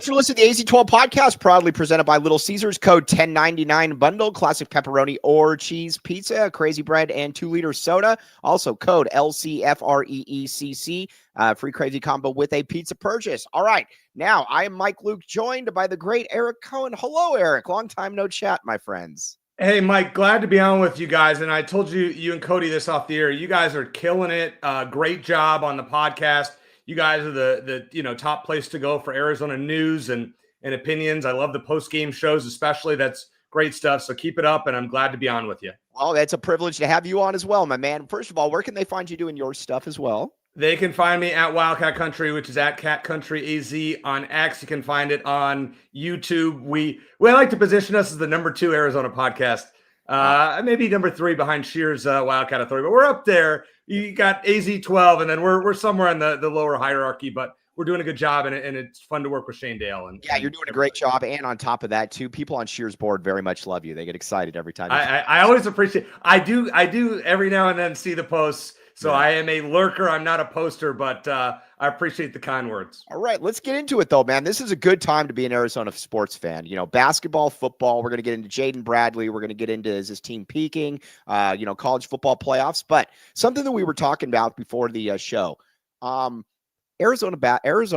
Thanks for listening to the AZ12 podcast, proudly presented by Little Caesars. Code 1099 bundle, classic pepperoni or cheese pizza, crazy bread, and 2-liter soda. Also, code LCFREECC, free crazy combo with a pizza purchase. All right, now I am Mike Luke, joined by the great Eric Cohen. Hello, Eric. Long time no chat, my friends. Hey, Mike, glad to be on with you guys. And I told you and Cody this off the air. You guys are killing it. Great job on the podcast. You guys are the top place to go for Arizona news and opinions. I love the post-game shows, especially. That's great stuff. So keep it up, and I'm glad to be on with you. Well, it's a privilege to have you on as well, my man. First of all, where can they find you doing your stuff as well? They can find me at Wildcat Country, which is at Cat Country AZ on X. You can find it on YouTube. We like to position us as the number 2 Arizona podcast. Maybe number 3 behind Shear's Wildcat Authority, but we're up there. You got AZ12, and then we're somewhere in the lower hierarchy, but we're doing a good job, and it's fun to work with Shane Dale. And you're doing a great job. And on top of that, too, people on Shear's board very much love you. They get excited every time. I always appreciate. I do every now and then see the posts. So yeah. I am a lurker. I'm not a poster, but I appreciate the kind words. All right, let's get into it, though, man. This is a good time to be an Arizona sports fan. You know, basketball, football. We're going to get into Jaden Bradley. We're going to get into is his team peaking, college football playoffs. But something that we were talking about before the show, Arizona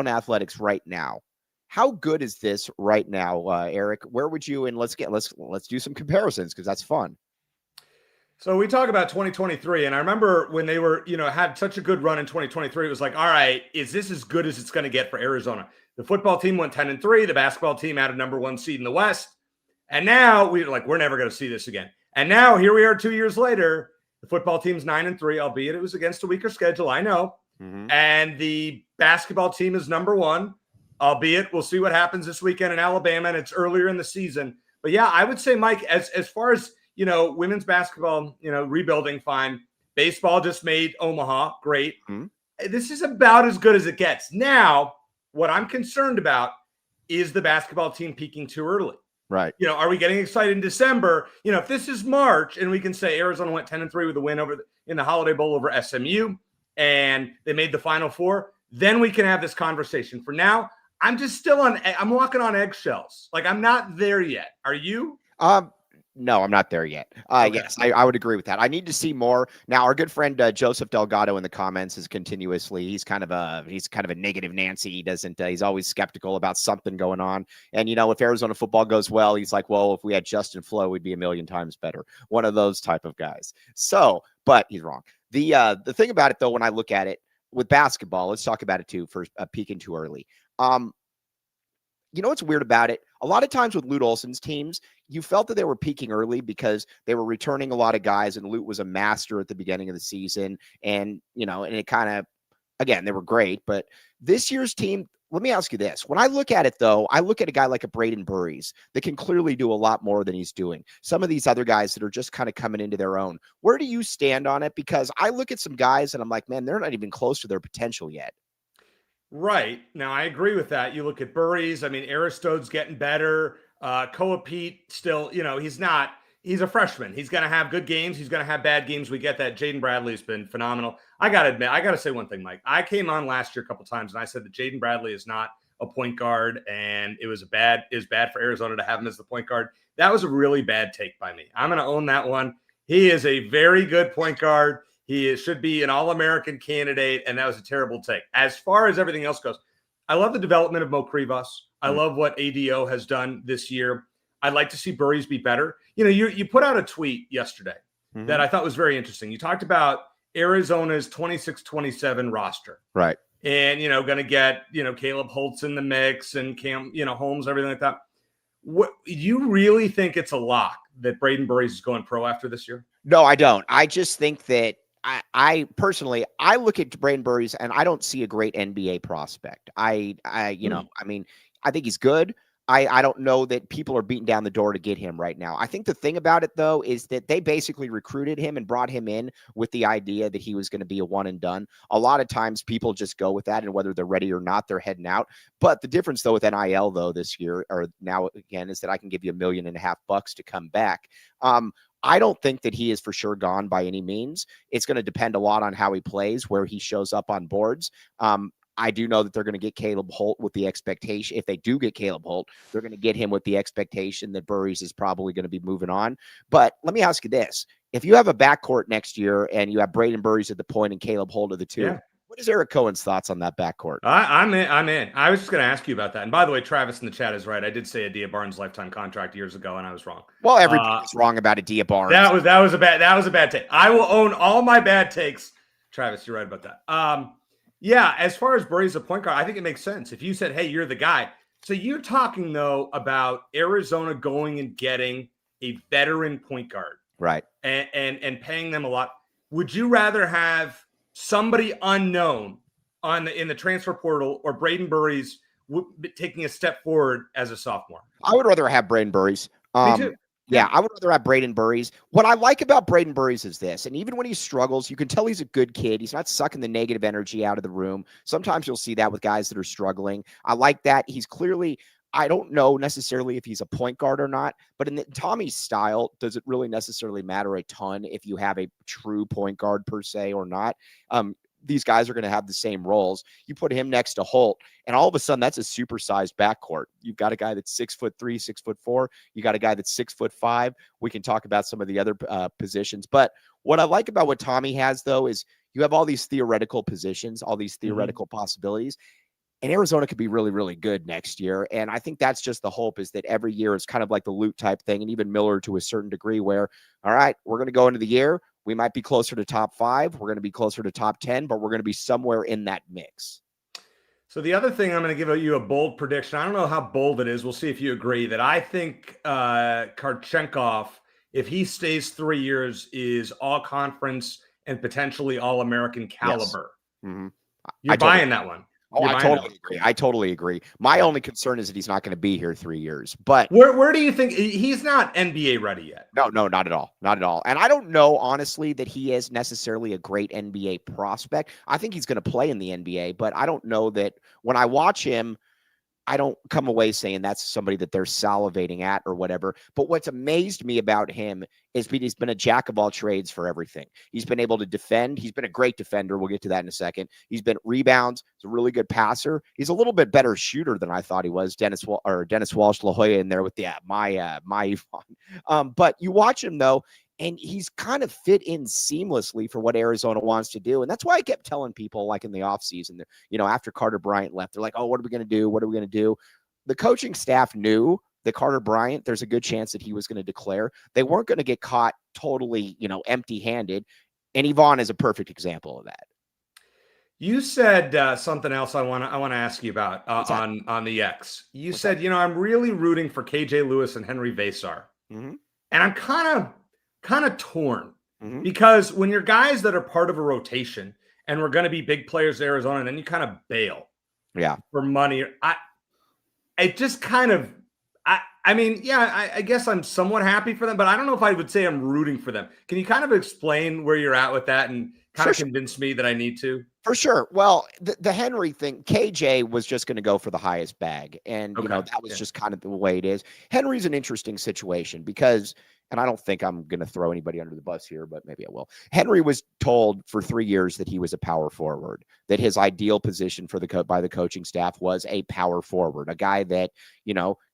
athletics right now. How good is this right now, Eric? Where would you, and let's do some comparisons because that's fun. So we talk about 2023, and I remember when they were, had such a good run in 2023, it was like, all right, is this as good as it's going to get for Arizona? The football team went 10-3. The basketball team had a number 1 seed in the West. And now we're never going to see this again. And now here we are 2 years later. The football team's 9-3, albeit it was against a weaker schedule. I know. Mm-hmm. And the basketball team is number 1, albeit we'll see what happens this weekend in Alabama, and it's earlier in the season. But yeah, I would say, Mike, as far as women's basketball, rebuilding, fine. Baseball just made Omaha, great. Mm-hmm. This is about as good as it gets. Now, what I'm concerned about is the basketball team peaking too early. Right. Are we getting excited in December? If this is March and we can say Arizona went 10-3 with a win in the Holiday Bowl over SMU and they made the Final Four, then we can have this conversation. For now, I'm just I'm walking on eggshells. Like, I'm not there yet. Are you? No, I'm not there yet. Okay. Yes, I would agree with that. I need to see more. Now, our good friend Joseph Delgado in the comments is continuously, he's kind of a negative Nancy. He doesn't, he's always skeptical about something going on. And, if Arizona football goes well, he's like, well, if we had Justin Flo, we'd be a million times better. One of those type of guys. So, but he's wrong. The thing about it, though, when I look at it with basketball, let's talk about it too, for peaking too early. What's weird about it? A lot of times with Lute Olson's teams, you felt that they were peaking early because they were returning a lot of guys, and Lute was a master at the beginning of the season. And, and it kind of, again, they were great. But this year's team, let me ask you this. When I look at it, though, I look at a guy like a Braden Burries that can clearly do a lot more than he's doing. Some of these other guys that are just kind of coming into their own. Where do you stand on it? Because I look at some guys and I'm like, man, they're not even close to their potential yet. Right. Now, I agree with that. You look at Burries. I mean, Aristode's getting better. Koa Pete still, he's a freshman. He's going to have good games. He's going to have bad games. We get that. Jaden Bradley's been phenomenal. I got to say one thing, Mike. I came on last year a couple times and I said that Jaden Bradley is not a point guard, and it was bad for Arizona to have him as the point guard. That was a really bad take by me. I'm going to own that one. He is a very good point guard. He should be an All-American candidate, and that was a terrible take. As far as everything else goes, I love the development of Mo Krivas. I love what ADO has done this year. I'd like to see Burries be better. You put out a tweet yesterday that I thought was very interesting. You talked about Arizona's 26-27 roster. Right. And, going to get, Caleb Holtz in the mix and Cam, Holmes, everything like that. What, you really think it's a lock that Braden Burries is going pro after this year? No, I don't. I just think that I personally, I look at Braden Burries and I don't see a great NBA prospect. I think he's good. I don't know that people are beating down the door to get him right now. I think the thing about it, though, is that they basically recruited him and brought him in with the idea that he was going to be a one and done. A lot of times people just go with that, and whether they're ready or not, they're heading out. But the difference, though, with NIL, though, this year or now again, is that I can give you $1.5 million to come back. I don't think that he is for sure gone by any means. It's going to depend a lot on how he plays, where he shows up on boards. I do know that they're going to get Caleb Holt with the expectation. If they do get Caleb Holt, they're going to get him with the expectation that Burries is probably going to be moving on. But let me ask you this. If you have a backcourt next year and you have Braden Burries at the point and Caleb Holt at the 2, what is Eric Cohen's thoughts on that backcourt? I'm in. I was just going to ask you about that. And by the way, Travis in the chat is right. I did say Adia Barnes lifetime contract years ago, and I was wrong. Well, everybody's wrong about Adia Barnes. That was a bad take. I will own all my bad takes. Travis, you're right about that. Yeah, as far as Burries, a point guard, I think it makes sense. If you said, hey, you're the guy. So you're talking, though, about Arizona going and getting a veteran point guard. Right. And paying them a lot. Would you rather have somebody unknown in the transfer portal or Braden Burries taking a step forward as a sophomore? I would rather have Braden Burries. Me too. Yeah, I would rather have Braden Burries. What I like about Braden Burries is this, and even when he struggles, you can tell he's a good kid. He's not sucking the negative energy out of the room. Sometimes you'll see that with guys that are struggling. I like that. He's clearly, I don't know necessarily if he's a point guard or not, but in Tommy's style, does it really necessarily matter a ton if you have a true point guard per se or not? These guys are going to have the same roles. You put him next to Holt, and all of a sudden, that's a supersized backcourt. You've got a guy that's 6'3", 6'4". You got a guy that's 6'5". We can talk about some of the other positions. But what I like about what Tommy has, though, is you have all these theoretical positions, all these theoretical possibilities. And Arizona could be really, really good next year. And I think that's just the hope, is that every year is kind of like the Lute type thing. And even Miller to a certain degree, where, all right, we're going to go into the year. We might be closer to top 5. We're going to be closer to top 10, but we're going to be somewhere in that mix. So the other thing, I'm going to give you a bold prediction. I don't know how bold it is. We'll see if you agree that I think Karchenkov, if he stays 3 years, is all conference and potentially all American caliber. Yes. Mm-hmm. You're buying that one. Oh, I totally agree. I totally agree. My only concern is that he's not going to be here 3 years. But where do you think he's not NBA ready yet? No, not at all. Not at all. And I don't know, honestly, that he is necessarily a great NBA prospect. I think he's going to play in the NBA, but I don't know that when I watch him, I don't come away saying that's somebody that they're salivating at or whatever. But what's amazed me about him is he's been a jack of all trades for everything. He's been able to defend. He's been a great defender. We'll get to that in a second. He's been rebounds. He's a really good passer. He's a little bit better shooter than I thought he was. Dennis Walsh La Jolla in there with my Yvonne. But you watch him though, and he's kind of fit in seamlessly for what Arizona wants to do. And that's why I kept telling people, like in the offseason, after Carter Bryant left, they're like, oh, what are we going to do? What are we going to do? The coaching staff knew that Carter Bryant, there's a good chance that he was going to declare. They weren't going to get caught totally, empty-handed. And Yvonne is a perfect example of that. You said something else I want to ask you about on the X. You said, I'm really rooting for KJ Lewis and Henry Vesar. Mm-hmm. And I'm kind of torn because when you're guys that are part of a rotation and we're going to be big players in Arizona, and then you kind of bail for money. I guess I'm somewhat happy for them, but I don't know if I would say I'm rooting for them. Can you kind of explain where you're at with that and kind of convince me that I need to? For sure. Well, the Henry thing, KJ was just going to go for the highest bag. And, that was just kind of the way it is. Henry's an interesting situation because, and I don't think I'm going to throw anybody under the bus here, but maybe I will. Henry was told for 3 years that he was a power forward, that his ideal position by the coaching staff was a power forward, a guy that,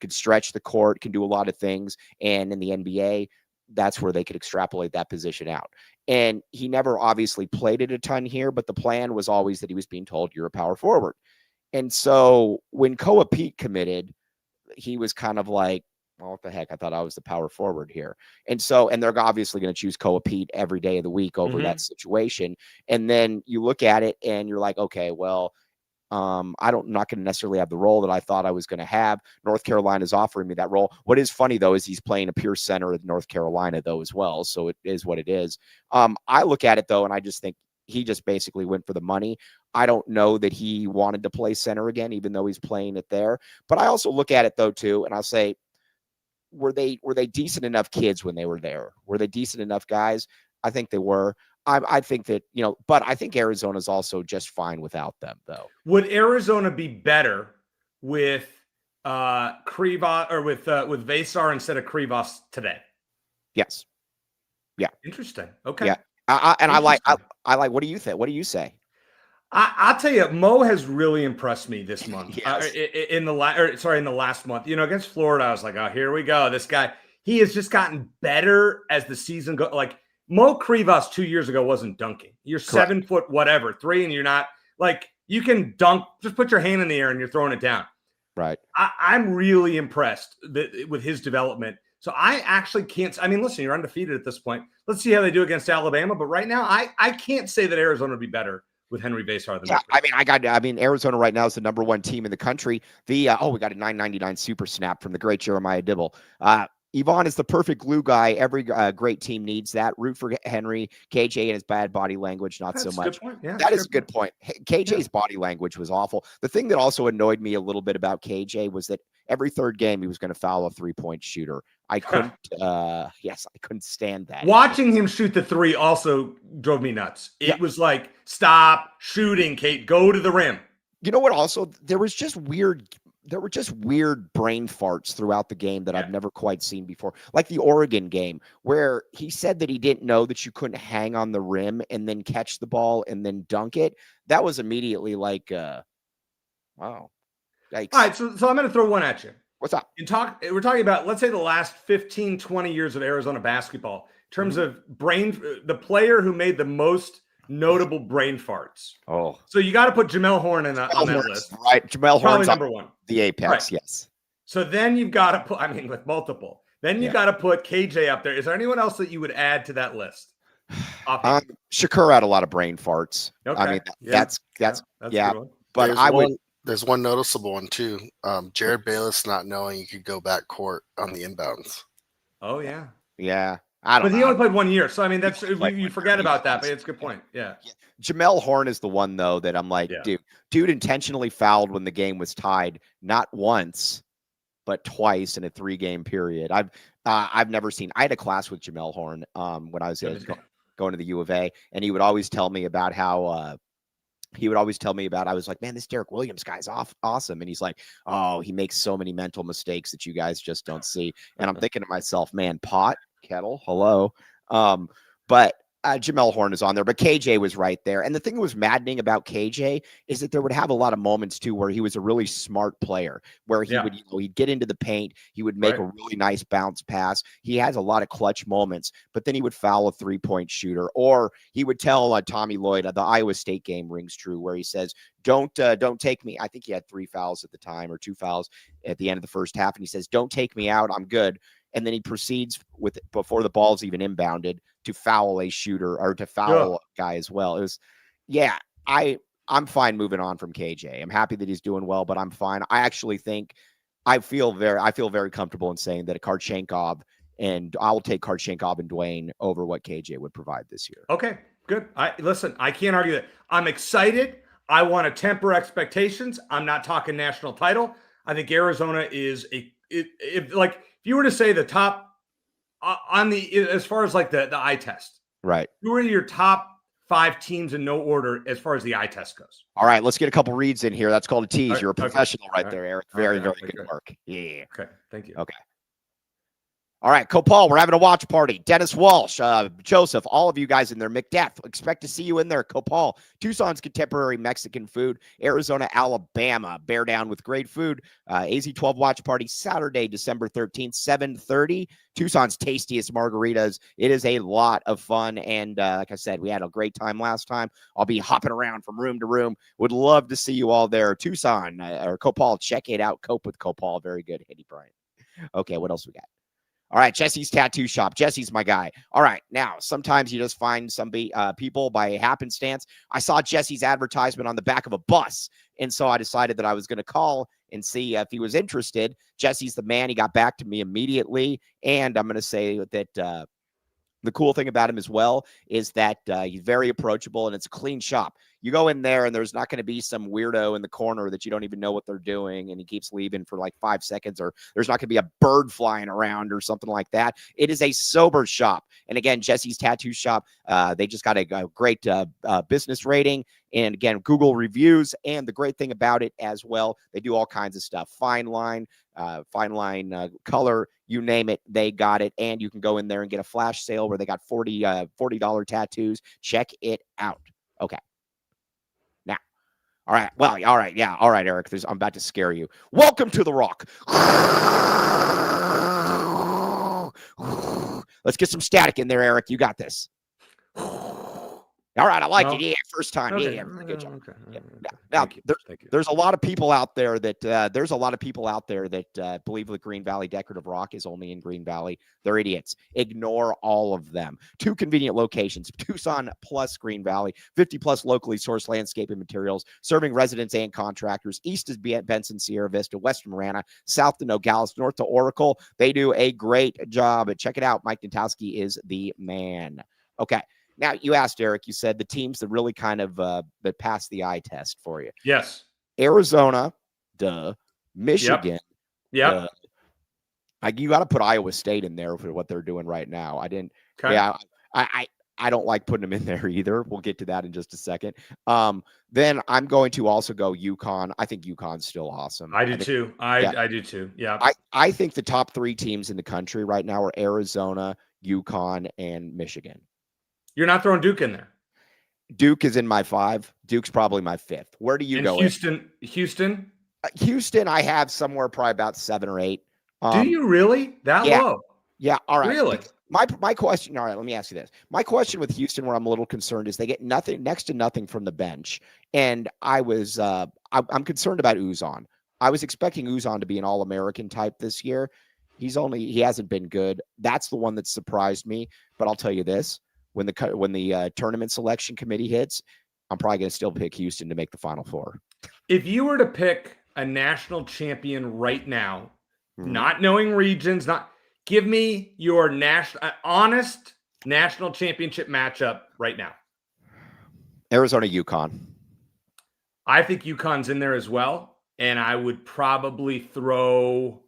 could stretch the court, can do a lot of things. And in the NBA, that's where they could extrapolate that position out. And he never obviously played it a ton here, but the plan was always that he was being told you're a power forward. And so when Koa Pete committed, he was kind of like, well, what the heck? I thought I was the power forward here. And they're obviously going to choose Koa Pete every day of the week over that situation. And then you look at it and you're like, okay, well, I'm not going to necessarily have the role that I thought I was going to have. North Carolina's offering me that role. What is funny, though, is he's playing a pure center at North Carolina, though, as well. So it is what it is. I look at it, though, and I just think he just basically went for the money. I don't know that he wanted to play center again, even though he's playing it there. But I also look at it, though, too, and I'll say, were they decent enough kids when they were there? Were they decent enough guys? I think they were. I think that, but I think Arizona's also just fine without them, though. Would Arizona be better with Krivas or with Vesar instead of Krivas today? Yes. Yeah. Interesting. Okay. Yeah. I like, what do you think? What do you say? I'll tell you, Mo has really impressed me this month. Yes. In the last month. Against Florida, I was like, oh, here we go. This guy, he has just gotten better as the season goes. Like Mo Krivas 2 years ago wasn't dunking. You're Correct. 7 foot whatever, 3, and you're not like you can dunk. Just put your hand in the air and you're throwing it down. Right. I'm really impressed with his development. So I actually can't. I mean, listen, you're undefeated at this point. Let's see how they do against Alabama. But right now, I can't say that Arizona would be better with Henry Vasar than I mean, Arizona right now is the #1 team in the country. We got a $9.99 super snap from the great Jeremiah Dibble. Yvonne is the perfect glue guy. Every great team needs that. Root for Henry. KJ and his bad body language, not so much. Yeah, that is a good point. KJ's body language was awful. The thing that also annoyed me a little bit about KJ was that every third game he was going to foul a 3-point shooter. I couldn't. I couldn't stand that. Watching him shoot the 3 also drove me nuts. It was like, stop shooting, Kate. Go to the rim. You know what? Also, there were just weird brain farts throughout the game that I've never quite seen before. Like the Oregon game, where he said that he didn't know that you couldn't hang on the rim and then catch the ball and then dunk it. That was immediately like, wow. Yikes. All right, so I'm going to throw one at you. What's up? We're talking about, let's say, the last 15, 20 years of Arizona basketball in terms of the player who made the most notable brain farts. Oh, so you got to put Jamel Horn on that list, right? Jamel Horn's number 1, the apex, right. Yes. So then you've got to put, with multiple. Then you got to put KJ up there. Is there anyone else that you would add to that list? Shakur had a lot of brain farts. Okay. I mean, that's but there's one noticeable one too. Jared Bayless not knowing you could go back court on the inbounds. Oh yeah. Yeah. But he only played 1 year. So I mean, that's you forget about that, but it's a good point. Yeah. Jamel Horn is the one though that I'm like, dude intentionally fouled when the game was tied, not once, but twice in a 3-game period. I've never seen. I had a class with Jamel Horn when I was going to the U of A, and he would always tell me about how I was like, man, this Derek Williams guy's awesome. And he's like, oh, he makes so many mental mistakes that you guys just don't see. And I'm thinking to myself, man, pot, kettle, hello. But Jamel Horn is on there, but KJ was right there. And the thing that was maddening about KJ is that there would have a lot of moments too where he was a really smart player, where he would, he'd get into the paint, he would make a really nice bounce pass. He has a lot of clutch moments, but then he would foul a 3-point shooter, or he would tell Tommy Lloyd, the Iowa State game rings true, where he says, don't take me. I think he had 3 fouls at the time, or 2 fouls at the end of the first half. And he says, don't take me out. I'm good. And then he proceeds with, before the ball's even inbounded, to foul a shooter or to foul a guy as well. It was, I'm fine moving on from KJ. I'm happy that he's doing well, but I'm fine. I actually think I feel very comfortable in saying that a Karchenkov, and I'll take Karchenkov and Dwayne over what KJ would provide this year. Okay, good. Listen, I can't argue that. I'm excited. I want to temper expectations. I'm not talking national title. I think Arizona is if you were to say the top as far as like the eye test, right? Who are your top 5 teams in no order as far as the eye test goes? All right, let's get a couple reads in here. That's called a tease. You're a professional right there, Eric. Very good work. Yeah. Okay. Thank you. Okay. All right, Copal, we're having a watch party. Dennis Walsh, Joseph, all of you guys in there. McDeath, expect to see you in there. Copal, Tucson's contemporary Mexican food. Arizona, Alabama, bear down with great food. AZ12 watch party Saturday, December 13th, 7:30. Tucson's tastiest margaritas. It is a lot of fun. And like I said, we had a great time last time. I'll be hopping around from room to room. Would love to see you all there. Tucson or Copal, check it out. Cope with Copal. Very good. Eddie Bryant. Okay, what else we got? All right, Jesse's Tattoo Shop. Jesse's my guy. All right, now, sometimes you just find some people by happenstance. I saw Jesse's advertisement on the back of a bus, and so I decided that I was going to call and see if he was interested. Jesse's the man. He got back to me immediately, and I'm going to say that the cool thing about him as well is that he's very approachable, and it's a clean shop. You go in there, and there's not going to be some weirdo in the corner that you don't even know what they're doing, and he keeps leaving for like 5 seconds, or there's not going to be a bird flying around or something like that. It is a sober shop. And again, Jesse's Tattoo Shop, they just got a great business rating, and again, Google reviews. And the great thing about it as well, they do all kinds of stuff. Fine line, color, you name it, they got it. And you can go in there and get a flash sale where they got $40 tattoos. Check it out. Okay. Now, All right. Well, all right. Yeah. All right, Eric. I'm about to scare you. Welcome to the Rock. Let's get some static in there, Eric. You got this. All right, I like it. Yeah, first time. Okay. Yeah, good job. Okay. Yeah. Okay. Now, Thank you. there's a lot of people out there that believe the Green Valley Decorative Rock is only in Green Valley. They're idiots. Ignore all of them. 2 convenient locations: Tucson plus Green Valley. 50+ locally sourced landscaping materials, serving residents and contractors. East is Benson, Sierra Vista, west to Marana, south to Nogales, north to Oracle. They do a great job. Check it out. Mike Natowski is the man. Okay. Now, you asked, Eric, you said the teams that really kind of that passed the eye test for you. Yes. Arizona, duh. Michigan, Yep. You got to put Iowa State in there for what they're doing right now. I didn't. Okay. Yeah, I don't like putting them in there either. We'll get to that in just a second. Then I'm going to also go UConn. I think UConn's still awesome. I do too. I do too. Yeah. I think the top 3 teams in the country right now are Arizona, UConn, and Michigan. You're not throwing Duke in there. Duke is in my 5. Duke's probably my 5th. Where do you go? Houston. Houston, I have somewhere probably about 7 or 8. Do you really? That low? Yeah. All right. Really? My question. All right. Let me ask you this. My question with Houston, where I'm a little concerned, is they get next to nothing from the bench, and I'm concerned about Uzon. I was expecting Uzon to be an All-American type this year. He hasn't been good. That's the one that surprised me. But I'll tell you this. When the tournament selection committee hits, I'm probably going to still pick Houston to make the Final Four. If you were to pick a national champion right now, not knowing regions, give me your honest national championship matchup right now. Arizona, UConn. I think UConn's in there as well, and I would probably throw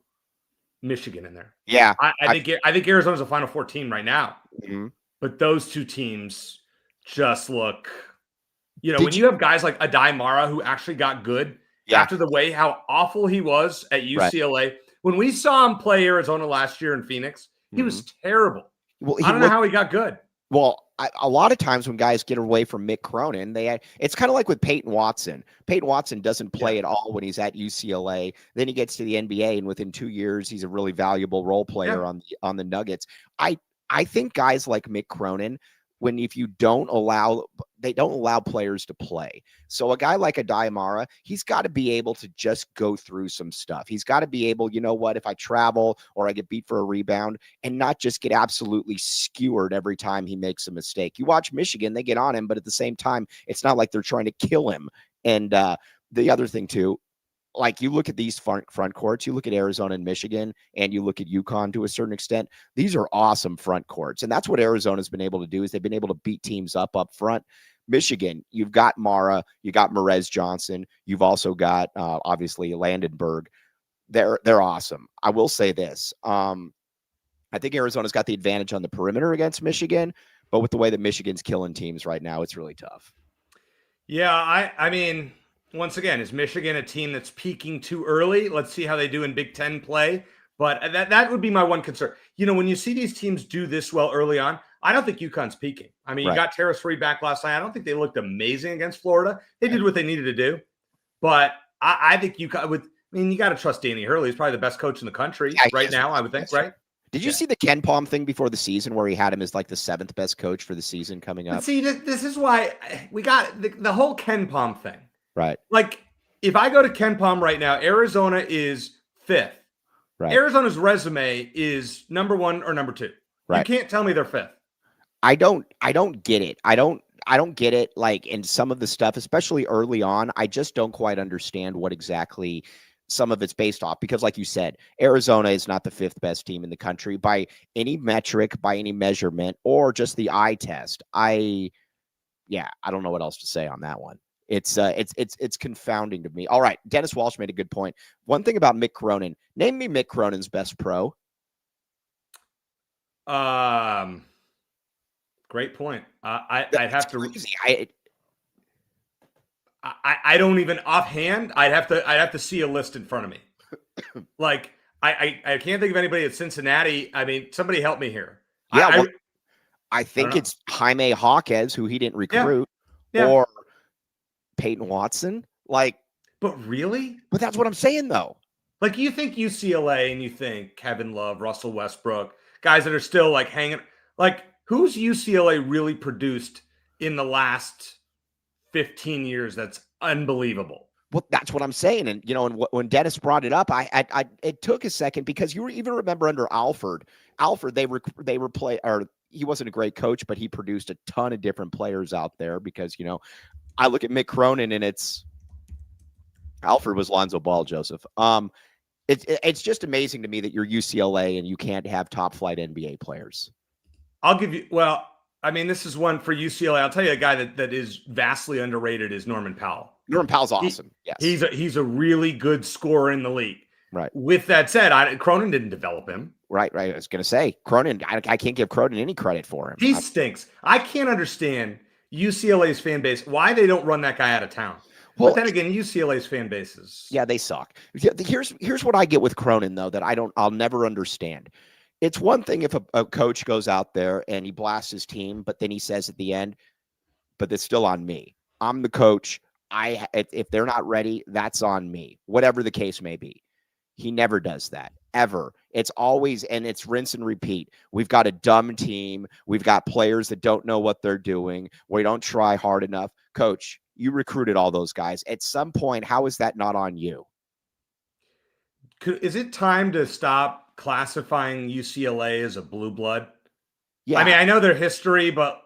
Michigan in there. Yeah, I think Arizona's a Final Four team right now. Mm-hmm. But those 2 teams just look, when you have guys like Adai Mara who actually got good after the way how awful he was at UCLA. Right. When we saw him play Arizona last year in Phoenix, he was terrible. Well, I don't know how he got good. Well, a lot of times when guys get away from Mick Cronin, it's kind of like with Peyton Watson. Peyton Watson doesn't play at all when he's at UCLA. Then he gets to the NBA, and within 2 years, he's a really valuable role player on the Nuggets. I think guys like Mick Cronin, if you don't allow players to play. So a guy like Adai Mara, he's got to be able to just go through some stuff. He's got to be able, if I travel or I get beat for a rebound, and not just get absolutely skewered every time he makes a mistake. You watch Michigan, they get on him, but at the same time, it's not like they're trying to kill him. And the other thing too, like you look at these front courts, you look at Arizona and Michigan, and you look at UConn to a certain extent, these are awesome front courts. And that's what Arizona's been able to do, is they've been able to beat teams up front. Michigan, you've got Mara, you got Merez Johnson, you've also got obviously Landenberg. They're awesome. I will say this. I think Arizona's got the advantage on the perimeter against Michigan, but with the way that Michigan's killing teams right now, it's really tough. Yeah, I mean, once again, is Michigan a team that's peaking too early? Let's see how they do in Big Ten play. But that would be my one concern. When you see these teams do this well early on, I don't think UConn's peaking. I mean, you got Terrace Reed back last night. I don't think they looked amazing against Florida. They did what they needed to do. But I think UConn you got to trust Danny Hurley. He's probably the best coach in the country right now, I would think, right? Did you see the KenPom thing before the season where he had him as like the 7th best coach for the season coming up? But see, this is why we got the whole KenPom thing. Right. Like, if I go to KenPom right now, Arizona is 5th. Right. Arizona's resume is number 1 or number 2. Right. You can't tell me they're 5th. I don't get it. I don't get it. Like, in some of the stuff, especially early on, I just don't quite understand what exactly some of it's based off, because like you said, Arizona is not the 5th best team in the country by any metric, by any measurement, or just the eye test. I don't know what else to say on that one. It's confounding to me. All right. Dennis Walsh made a good point. One thing about Mick Cronin, name me Mick Cronin's best pro. Great point. I'd have to. I don't even offhand. I'd have to see a list in front of me. Like I can't think of anybody at Cincinnati. I mean, somebody help me here. Yeah, I think it's Jaime Jaquez, who he didn't recruit, or Peyton Watson. Like, But really? but that's what I'm saying, though. Like, you think UCLA and you think Kevin Love, Russell Westbrook, guys that are still like hanging, like, who's UCLA really produced in the last 15 years that's unbelievable? Well, that's what I'm saying. And, you know, and when Dennis brought it up, it took a second because you even remember under Alford, they were or he wasn't a great coach, but he produced a ton of different players out there because, you know, I look at Mick Cronin and Alford was Lonzo Ball, Joseph. It's just amazing to me that you're UCLA and you can't have top flight NBA players. I'll give you, well, I mean, this is one for UCLA. I'll tell you a guy that is vastly underrated is Norman Powell. Norman Powell's awesome. Yes. He's a really good scorer in the league. Right. With that said, Cronin didn't develop him. Right. I was going to say Cronin, I can't give Cronin any credit for him. He stinks. I can't understand UCLA's fan base, why they don't run that guy out of town. Well, but then again, UCLA's fan bases. Yeah, they suck. Here's what I get with Cronin, though, that I'll never understand. It's one thing if a coach goes out there and he blasts his team, but then he says at the end, but it's still on me. I'm the coach. If they're not ready, that's on me, whatever the case may be. He never does that, ever. It's always, and it's rinse and repeat. We've got a dumb team. We've got players that don't know what they're doing. We don't try hard enough. Coach, you recruited all those guys. At some point, how is that not on you? Is it time to stop classifying UCLA as a blue blood? Yeah. I mean, I know their history, but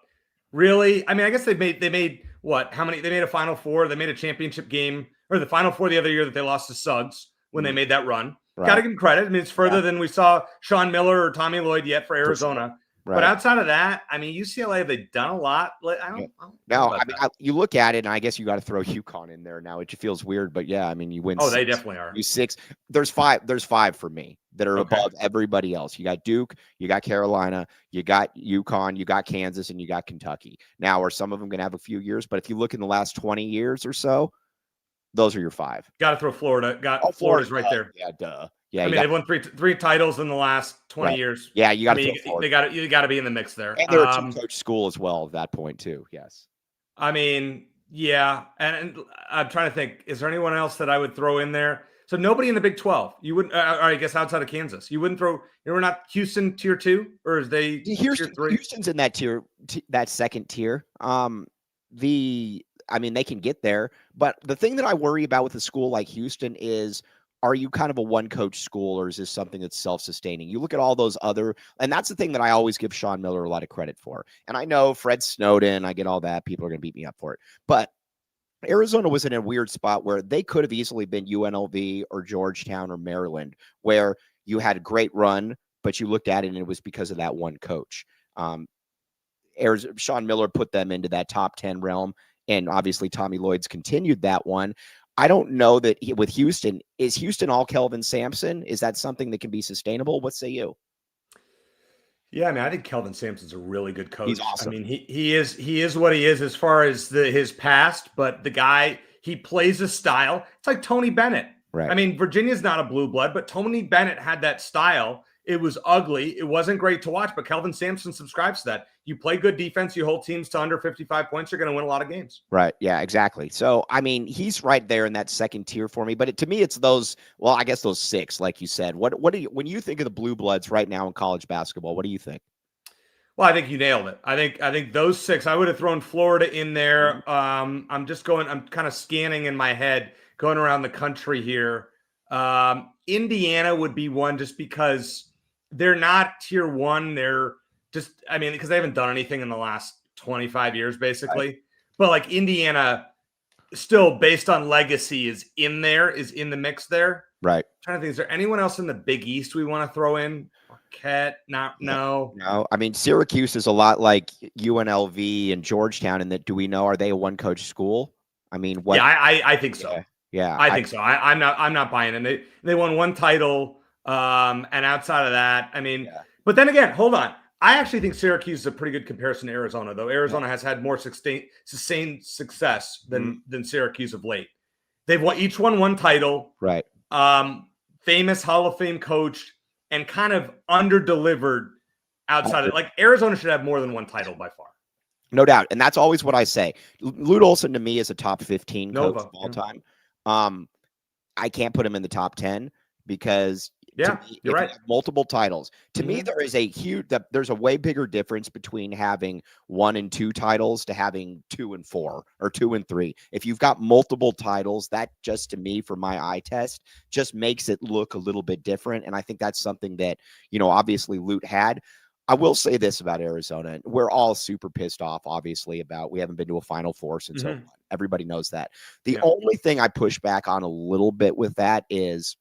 really, I mean, I guess they made what? How many? They made a Final Four. They made a championship game, or the Final Four the other year that they lost to Suggs when they made that run. Right. Got to give them credit. I mean, it's further than we saw Sean Miller or Tommy Lloyd yet for Arizona. Right. But outside of that, I mean, UCLA, have they done a lot? I don't know. I mean, you look at it, and I guess you got to throw UConn in there now, which feels weird. But yeah, I mean, you win. Oh, they definitely are. You 6. There's five for me that are above everybody else. You got Duke, you got Carolina, you got UConn, you got Kansas, and you got Kentucky. Now, are some of them going to have a few years? But if you look in the last 20 years or so, those are your 5. Got to throw Florida. Florida's right there. Yeah, duh. Yeah, I mean, they've won three titles in the last 20 years. Yeah, you got to. You got to be in the mix there. And they're a two-coach school as well at that point too. Yes. I mean, yeah, and I'm trying to think. Is there anyone else that I would throw in there? So nobody in the Big 12. You wouldn't. I guess outside of Kansas, you wouldn't throw. We're not Houston tier 2, or is they tier 3? Houston's in that tier, that second tier. I mean, they can get there, but the thing that I worry about with a school like Houston is, are you kind of a one-coach school, or is this something that's self-sustaining? You look at all those other, and that's the thing that I always give Sean Miller a lot of credit for. And I know Fred Snowden, I get all that. People are going to beat me up for it. But Arizona was in a weird spot where they could have easily been UNLV or Georgetown or Maryland, where you had a great run, but you looked at it and it was because of that one coach. Sean Miller put them into that top 10 realm, and obviously Tommy Lloyd's continued that one. I don't know that with Houston, is Houston all Kelvin Sampson? Is that something that can be sustainable? What say you? Yeah, I mean, I think Kelvin Sampson's a really good coach. He's awesome. I mean, he is what he is as far as his past, but the guy, he plays a style. It's like Tony Bennett. Right. I mean, Virginia's not a blue blood, but Tony Bennett had that style. It was ugly. It wasn't great to watch, but Kelvin Sampson subscribes to that. You play good defense, you hold teams to under 55 points, you're going to win a lot of games. Right. Yeah, exactly. So, I mean, he's right there in that second tier for me, but to me, it's those, well, I guess those 6, like you said. What do you, when you think of the blue bloods right now in college basketball, what do you think? Well, I think you nailed it. I think those 6, I would have thrown Florida in there. I'm kind of scanning in my head, going around the country here. Indiana would be one just because they're not tier 1. They're just, I mean, because they haven't done anything in the last 25 years, basically. Right. But like Indiana, still based on legacy, is in the mix there. Right. I'm trying to think, is there anyone else in the Big East we want to throw in? Marquette? No. I mean, Syracuse is a lot like UNLV and Georgetown in that, do we know, are they a one-coach school? I mean, what? Yeah, I think so. Yeah, I think so. I'm not buying it. They won one title. And outside of that, I mean, but then again, hold on. I actually think Syracuse is a pretty good comparison to Arizona, though. Arizona has had more sustained success than Syracuse of late. They've each won one title. Right. Famous Hall of Fame coach, and kind of under-delivered outside of, like, Arizona should have more than one title by far. No doubt. And that's always what I say. Lute Olson to me is a top 15 coach Nova, of all time. I can't put him in the top 10 because to me, you're if right. you have multiple titles, to me, there is there's a way bigger difference between having 1 and 2 titles to having 2 and 4 or 2 and 3. If you've got multiple titles, that just to me, for my eye test, just makes it look a little bit different. And I think that's something that, obviously Lute had. I will say this about Arizona. We're all super pissed off, obviously, about we haven't been to a Final Four since 01. Everybody knows that. The only thing I push back on a little bit with that is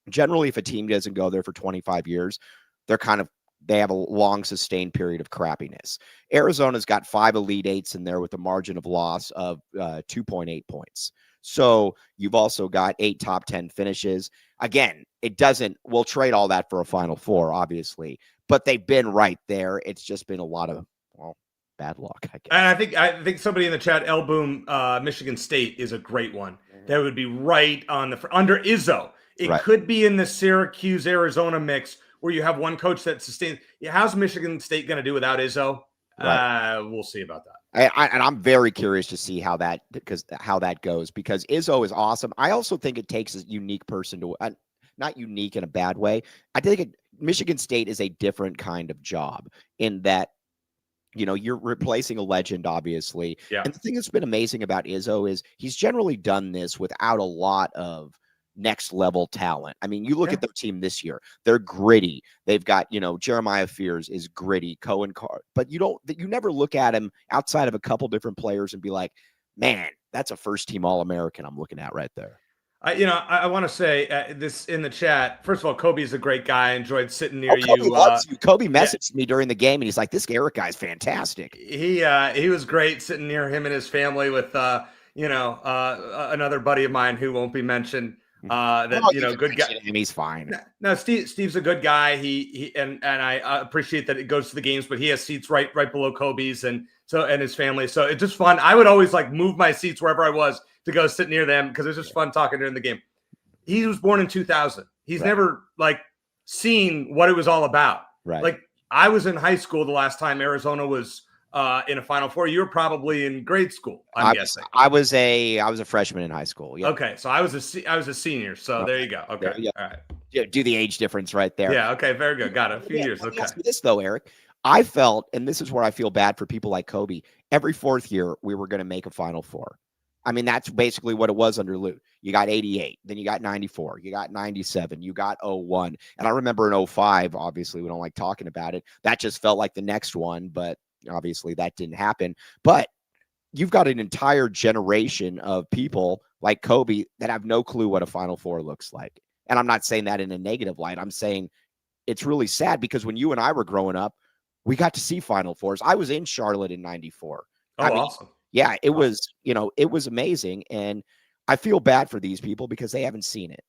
generally if a team doesn't go there for 25 years, they have a long sustained period of crappiness. Arizona's got 5 Elite Eights in there with a margin of loss of 2.8 points. So you've also got 8 top 10 finishes. Again, we'll trade all that for a Final Four, obviously, but they've been right there. It's just been a lot of, bad luck, I guess. And I think somebody in the chat, Elboom, Michigan State is a great one. That would be right on under Izzo. It could be in the Syracuse, Arizona mix where you have one coach that sustains. How's Michigan State going to do without Izzo? We'll see about that. And I'm very curious to see how that goes because Izzo is awesome. I also think it takes a unique person to not unique in a bad way. I think Michigan State is a different kind of job in that, you're replacing a legend, obviously. Yeah. And the thing that's been amazing about Izzo is he's generally done this without a lot of next level talent. I mean, you look at their team this year, they're gritty. They've got, Jeremiah Fears is gritty, Cohen Carr, but you never look at him outside of a couple different players and be like, man, that's a first team All-American I'm looking at right there. I want to say this in the chat. First of all, Kobe's a great guy. I enjoyed sitting near Kobe you. Loves you. Kobe messaged me during the game, and he's like, "This Eric guy's fantastic." He was great sitting near him and his family with another buddy of mine who won't be mentioned. Good guy. And he's fine. No, Steve's a good guy. He and I appreciate that it goes to the games, but he has seats right below Kobe's and his family. So it's just fun. I would always move my seats wherever I was to go sit near them because it's just fun talking during the game. He was born in 2000. He's never seen what it was all about. Right. I was in high school the last time Arizona was in a Final Four. You were probably in grade school, I'm guessing. I was a freshman in high school. Yep. Okay, so I was a senior. So there you go. Okay, yeah. All right. Yeah, do the age difference right there. Yeah. Okay. Very good. Got it. A few years. Okay. Ask me this though, Eric. I felt, and this is where I feel bad for people like Kobe. Every 4th year, we were going to make a Final Four. I mean, that's basically what it was under Lute. You got 88, then you got 94, you got 97, you got 01. And I remember in 05, obviously, we don't like talking about it. That just felt like the next one, but obviously that didn't happen. But you've got an entire generation of people like Kobe that have no clue what a Final Four looks like. And I'm not saying that in a negative light. I'm saying it's really sad because when you and I were growing up, we got to see Final Fours. I was in Charlotte in 94. Awesome. Yeah, it was, it was amazing. And I feel bad for these people because they haven't seen it.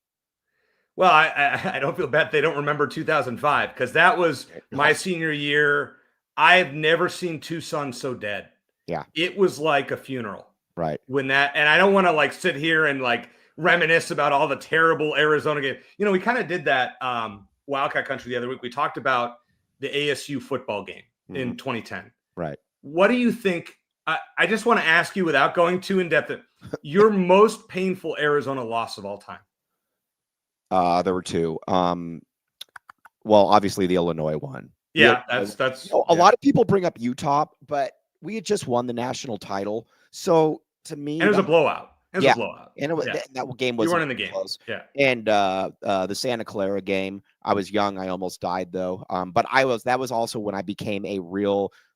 Well, I don't feel bad they don't remember 2005 because that was my senior year. I've never seen Tucson so dead. Yeah. It was like a funeral. Right. And I don't want to sit here and reminisce about all the terrible Arizona games. We kind of did that Wildcat Country the other week. We talked about the ASU football game in 2010. Right. What do you think? I just want to ask you without going too in depth, your most painful Arizona loss of all time. There were 2. Well, obviously the Illinois one. Yeah, that's a lot of people bring up Utah, but we had just won the national title. So to me, and it was a blowout. It was a blowout. And it was, that game was you weren't in the game. Close. Yeah. And the Santa Clara game, I was young. I almost died though. But that was also when I became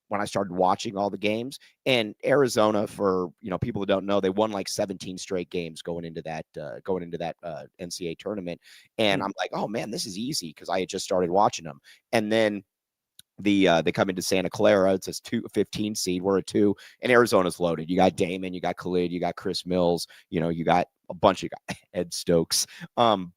when I started watching all the games. And Arizona, for people who don't know, they won 17 straight games going into that NCAA tournament. And I'm like, oh man, this is easy because I had just started watching them. And then they come into Santa Clara. It's a 15 seed. We're a 2, and Arizona's loaded. You got Damon, you got Khalid, you got Chris Mills. You got a bunch. You got Ed Stokes. And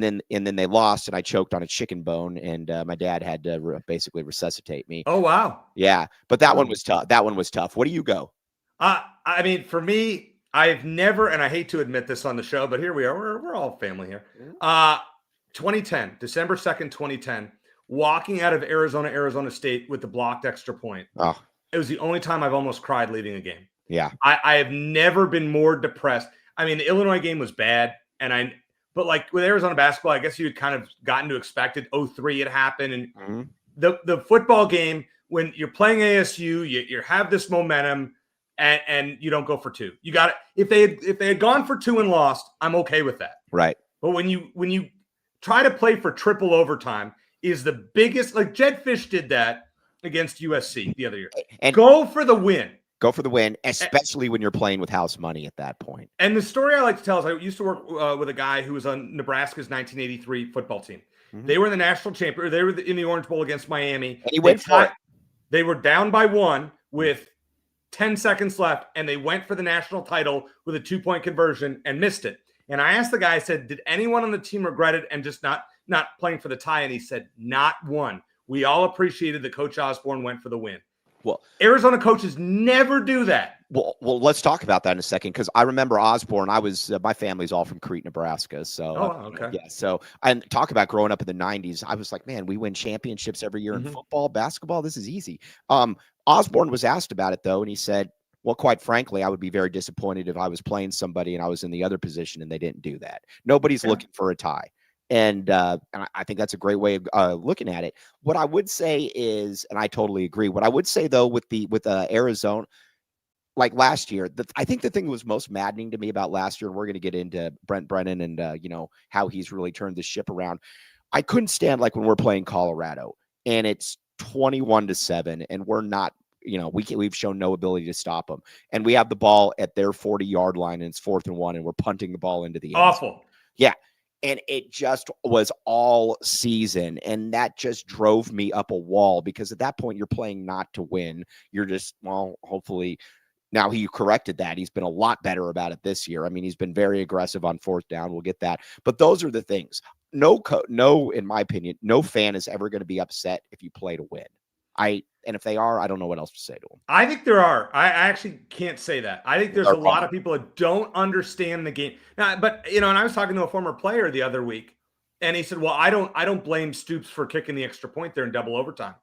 then they lost, and I choked on a chicken bone, and my dad had to basically resuscitate me. Oh wow! Yeah, but that one was tough. What do you go? I mean, for me, I've never, and I hate to admit this on the show, but here we are. We're all family here. 2010, December 2nd, 2010. Walking out of Arizona State with the blocked extra point. Oh. it was the only time I've almost cried leaving a game. Yeah. I have never been more depressed. I mean, the Illinois game was bad, but like with Arizona basketball, I guess you had kind of gotten to expect it. 03 had happened, and the football game, when you're playing ASU, you have this momentum, and you don't go for two. You got it. If they had gone for two and lost, I'm okay with that. Right. But when you try to play for triple overtime, is the biggest. Like Jed Fish did that against USC the other year. And go for the win. Go for the win, especially when you're playing with house money at that point. And the story I like to tell is I used to work with a guy who was on Nebraska's 1983 football team. They were in the national championship. They were in the Orange Bowl against Miami. And he went for it. They were down by 1 with 10 seconds left, and they went for the national title with a 2-point conversion and missed it. And I asked the guy, I said, did anyone on the team regret it and just not playing for the tie? And he said, not one. We all appreciated that Coach Osborne went for the win. Well, Arizona coaches never do that. Well, let's talk about that in a second, because I remember Osborne. I was my family's all from Crete, Nebraska. So, okay. Yeah. So, and talk about growing up in the '90s. I was like, man, we win championships every year in football, basketball. This is easy. Osborne was asked about it though, and he said, well, quite frankly, I would be very disappointed if I was playing somebody and I was in the other position and they didn't do that. Nobody's looking for a tie. And I think that's a great way of looking at it. What I would say is, and I totally agree. What I would say though, with Arizona, like last year, I think the thing that was most maddening to me about last year, and we're going to get into Brent Brennan and how he's really turned the ship around. I couldn't stand like when we're playing Colorado and it's 21-7, and we're not. We've shown no ability to stop them, and we have the ball at their 40-yard line, and it's 4th and 1, and we're punting the ball into the end. Awful. Yeah. And it just was all season. And that just drove me up a wall, because at that point you're playing not to win. You're just, well, hopefully now he corrected that. He's been a lot better about it this year. I mean, he's been very aggressive on 4th down. We'll get that. But those are the things. No, in my opinion, no fan is ever going to be upset if you play to win. And if they are, I don't know what else to say to them. I think there are. I actually can't say that. I think there's a lot of people that don't understand the game. Now, but and I was talking to a former player the other week, and he said, "Well, I don't blame Stoops for kicking the extra point there in double overtime.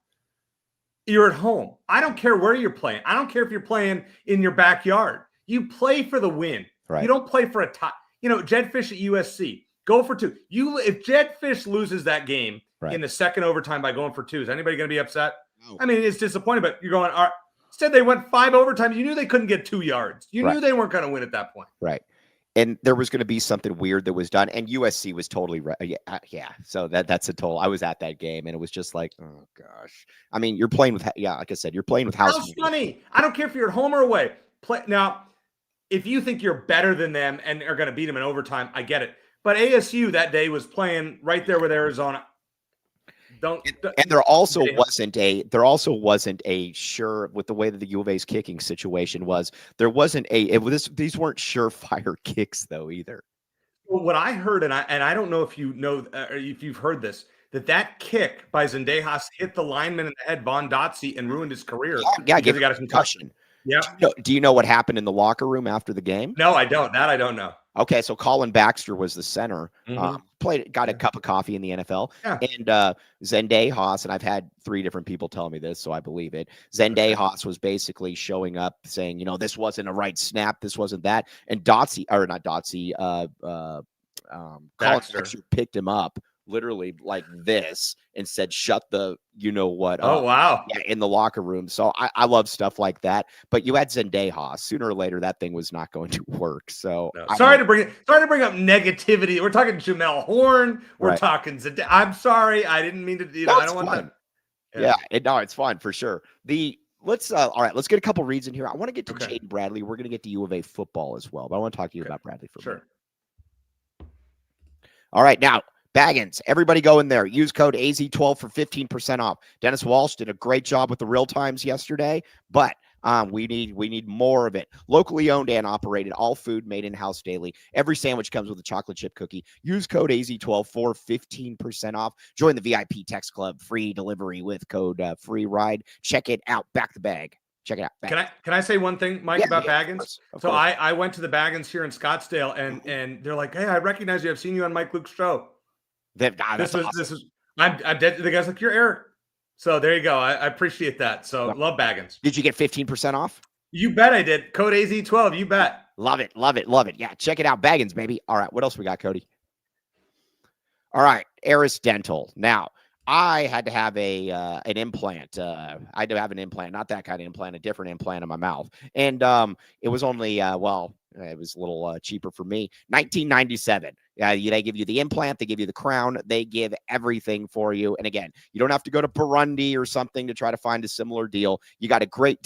You're at home. I don't care where you're playing. I don't care if you're playing in your backyard. You play for the win. Right. You don't play for a tie. Jed Fish at USC, go for 2. If Jed Fish loses that game in the second overtime by going for 2, is anybody going to be upset? I mean, it's disappointing, but you're going, all right. Instead, they went 5 overtimes. You knew they couldn't get 2 yards. You knew they weren't going to win at that point. Right. And there was going to be something weird that was done. And USC was totally yeah. So that's a total. I was at that game, and it was just like, oh, gosh. I mean, you're playing with, like I said, you're playing with house money. I don't care if you're at home or away. Now, if you think you're better than them and are going to beat them in overtime, I get it. But ASU that day was playing right there with Arizona. And there also wasn't a sure, with the way that the U of A's kicking situation was, there wasn't these weren't surefire kicks though either. Well, what I heard, and I don't know if you know, or if you've heard this, that kick by Zendejas hit the lineman in the head, Von Dotze, and ruined his career. Yeah, he got a concussion. Yeah. Do you know what happened in the locker room after the game? No, I don't. That I don't know. Okay, so Colin Baxter was the center. Got a cup of coffee in the NFL. Yeah. And Zendejas, and I've had 3 different people tell me this, so I believe it. Zendejas was basically showing up saying, this wasn't a right snap, this wasn't that. And Colin Baxter picked him up literally like this and said, shut the what up. Oh, wow. Yeah, in the locker room. So I love stuff like that. But you had Zendejas. Sooner or later, that thing was not going to work. So sorry to bring up negativity. We're talking Jamel Horn. We're talking Zendejas. I'm sorry. I didn't mean to. I don't want to. Yeah, it's fine for sure. All right, let's get a couple reads in here. I want to get to Jaden Bradley. We're going to get to U of A football as well, but I want to talk to you about Bradley for a minute. All right, now, Baggins, everybody go in there. Use code AZ12 for 15% off. Dennis Walsh did a great job with the real times yesterday, but we need more of it. Locally owned and operated, all food made in-house daily. Every sandwich comes with a chocolate chip cookie. Use code AZ12 for 15% off. Join the VIP Text Club. Free delivery with code free ride. Check it out. Back the bag. Check it out. Can I say one thing, Mike, about Baggins? Of course. I went to the Baggins here in Scottsdale, and they're like, hey, I recognize you. I've seen you on Mike Luke's show. I'm dead. The guy's like, you're Eric. So there you go. I appreciate that. So love Baggins. Did you get 15% off? You bet I did. Code AZ12. You bet. Love it. Love it. Love it. Yeah. Check it out. Baggins, baby. All right. What else we got, Cody? All right. Eris Dental. Now, I had to have an implant. I had to have an implant, not that kind of implant, a different implant in my mouth. And it was only, it was a little cheaper for me. $19.97. They give you the implant, they give you the crown, they give everything for you. And again, you don't have to go to Burundi or something to try to find a similar deal. You got a great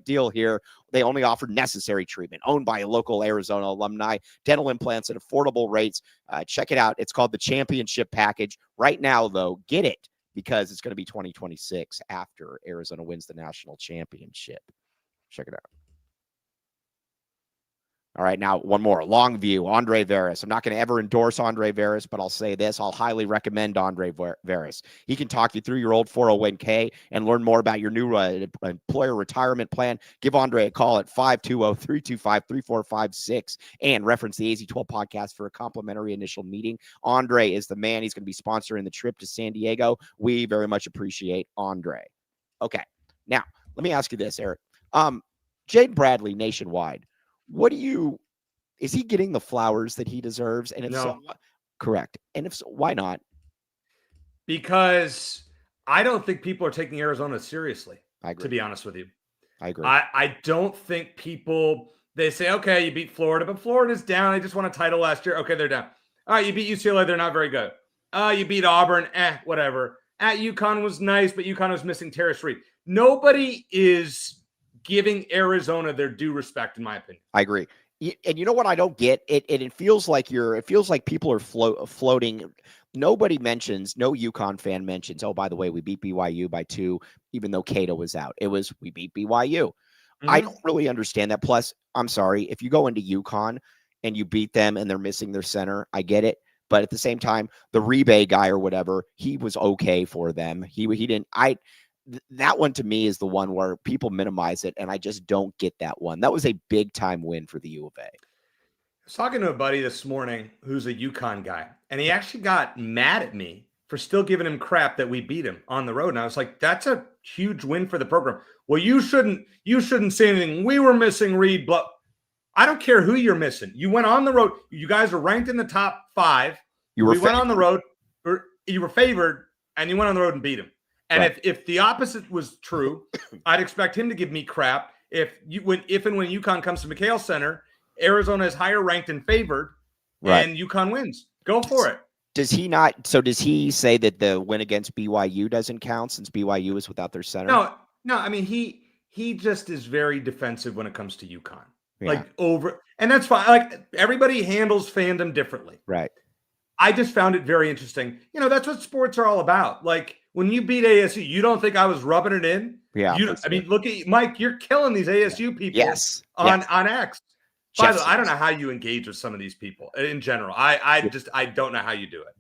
deal here. They only offer necessary treatment, owned by a local Arizona alumni, dental implants at affordable rates. Check it out. It's called the Championship Package. Right now, though, get it because it's going to be 2026 after Arizona wins the national championship. Check it out. All right, now one more. Longview, Andre Veras. I'm not going to ever endorse Andre Veras, but I'll say this. I'll highly recommend Andre Veras. He can talk you through your old 401k and learn more about your new employer retirement plan. Give Andre a call at 520-325-3456 and reference the AZ12 podcast for a complimentary initial meeting. Andre is the man. He's going to be sponsoring the trip to San Diego. We very much appreciate Andre. Okay, now let me ask you this, Eric. Jaden Bradley, Nationwide. Is he getting the flowers that he deserves? And if so, correct. And if so, why not? Because I don't think people are taking Arizona seriously. I agree. To be honest with you. I agree. I don't think they say, okay, you beat Florida, but Florida's down. They just won a title last year. Okay, they're down. All right, you beat UCLA. They're not very good. You beat Auburn. Whatever. At UConn was nice, but UConn was missing Terrace Reed. Nobody is giving Arizona their due respect, in my opinion. I agree. And you know what I don't get? It feels like people are floating. Nobody mentions, no UConn fan mentions, oh, by the way, we beat BYU by 2, even though Cato was out. It was, we beat BYU. Mm-hmm. I don't really understand that. Plus, I'm sorry, if you go into UConn and you beat them and they're missing their center, I get it. But at the same time, the Rebe guy or whatever, he was okay for them. That one to me is the one where people minimize it, and I just don't get that one. That was a big-time win for the U of A. I was talking to a buddy this morning who's a UConn guy, and he actually got mad at me for still giving him crap that we beat him on the road. And I was like, that's a huge win for the program. Well, you shouldn't say anything. We were missing Reed, but I don't care who you're missing. You went on the road. You guys are ranked in the top 5. We went on the road, or you were favored, and you went on the road and beat him. And right. if the opposite was true, I'd expect him to give me crap. If and when UConn comes to McHale Center, Arizona is higher ranked and favored, right, and UConn wins. Go for it. Does he not? So does he say that the win against BYU doesn't count since BYU is without their center? No. I mean, he just is very defensive when it comes to UConn. Yeah. And that's fine. Like, everybody handles fandom differently. Right. I just found it very interesting. That's what sports are all about. Like, when you beat ASU, you don't think I was rubbing it in? Yeah. I mean, look at Mike. You're killing these ASU people. On X. By the way, I don't know how you engage with some of these people in general. I don't know how you do it.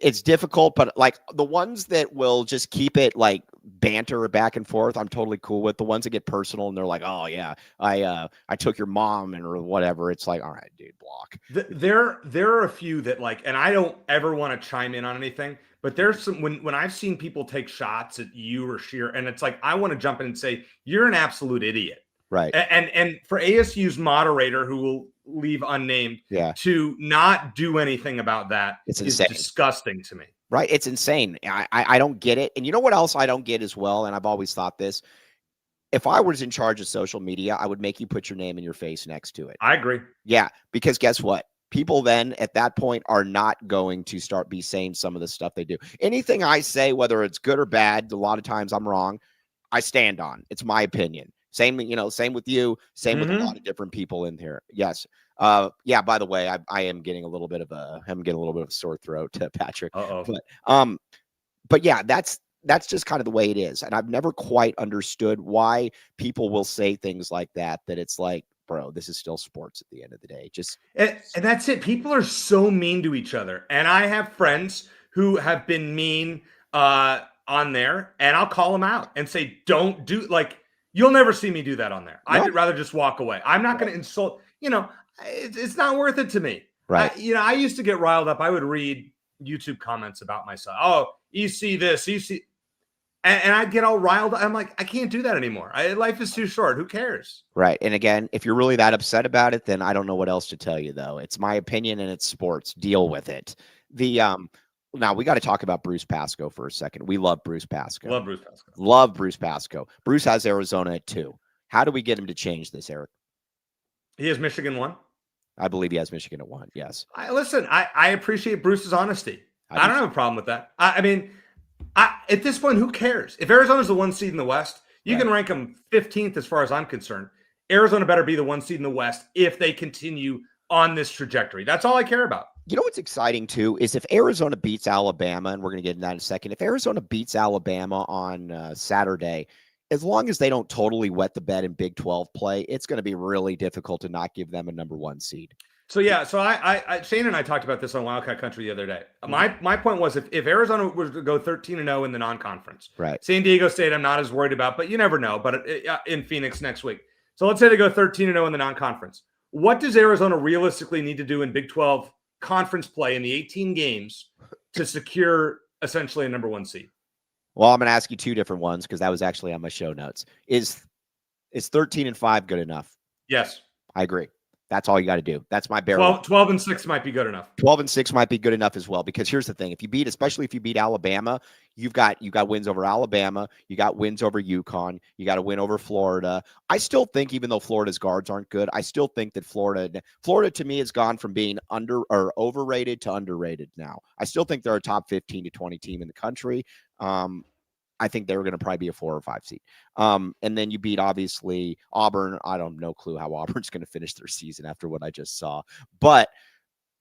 It's difficult, but like the ones that will just keep it like banter back and forth, I'm totally cool with. The ones that get personal and they're like, oh yeah, I took your mom or whatever. It's like, all right, dude, block. There are a few that like, and I don't ever want to chime in on anything, but there's some when I've seen people take shots at you or Sheer, and it's like I want to jump in and say you're an absolute idiot. Right. And for ASU's moderator, who will leave unnamed, to not do anything about that is disgusting to me. Right. It's insane. I don't get it. And you know what else I don't get as well? And I've always thought this. If I was in charge of social media, I would make you put your name and your face next to it. I agree. Yeah. Because guess what? People then at that point are not going to be saying some of the stuff they do. Anything I say, whether it's good or bad, a lot of times I'm wrong, I stand on. It's my opinion. Same with you, same with a lot of different people in here. Yes. By the way, I am getting a little bit of a sore throat, Patrick. But yeah, that's just kind of the way it is. And I've never quite understood why people will say things like that it's like, bro, this is still sports at the end of the day. And that's it. People are so mean to each other. And I have friends who have been mean on there, and I'll call them out and say, don't do you'll never see me do that on there. No. I'd rather just walk away. I'm not going to insult, it's not worth it to me. Right. I used to get riled up. I would read YouTube comments about myself. Oh, you see this, And I'd get all riled. I'm like, I can't do that anymore. Life is too short. Who cares? Right. And again, if you're really that upset about it, then I don't know what else to tell you, though. It's my opinion and it's sports. Deal with it. Now we got to talk about Bruce Pasco for a second. We love Bruce Pasco. Love Bruce Pasco. Love Bruce Pasco. Bruce has Arizona at 2. How do we get him to change this, Eric? He has Michigan 1. I believe he has Michigan at 1. Yes. I appreciate Bruce's honesty. I don't have a problem with that. At this point, who cares? If Arizona's the 1 seed in the West, you can rank them 15th as far as I'm concerned. Arizona better be the 1 seed in the West if they continue on this trajectory. That's all I care about. You know what's exciting, too, is if Arizona beats Alabama, and we're going to get into that in a second, if Arizona beats Alabama on Saturday, as long as they don't totally wet the bed in Big 12 play, it's going to be really difficult to not give them a number 1 seed. So Shane and I talked about this on Wildcat Country the other day. My point was if Arizona was to go 13-0 in the non-conference, right? San Diego State, I'm not as worried about, but you never know. But in Phoenix next week, so let's say they go 13-0 in the non-conference. What does Arizona realistically need to do in Big 12 conference play in the 18 games to secure essentially a number 1 seed? Well, I'm going to ask you 2 different ones because that was actually on my show notes. Is 13-5 good enough? Yes, I agree. That's all you got to do. That's my barrel. 12-6 might be good enough. 12-6 might be good enough as well, because here's the thing. Especially if you beat Alabama, you've got wins over Alabama. You got wins over UConn. You got a win over Florida. I still think, even though Florida's guards aren't good, I still think that Florida to me has gone from being overrated to underrated now. I still think they're a top 15 to 20 team in the country. I think they were going to probably be a 4 or 5 seed. And then you beat, obviously, Auburn. I don't no clue how Auburn's going to finish their season after what I just saw. But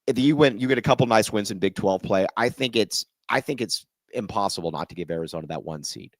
if you get a couple nice wins in Big 12 play, I think it's impossible not to give Arizona that 1 seed.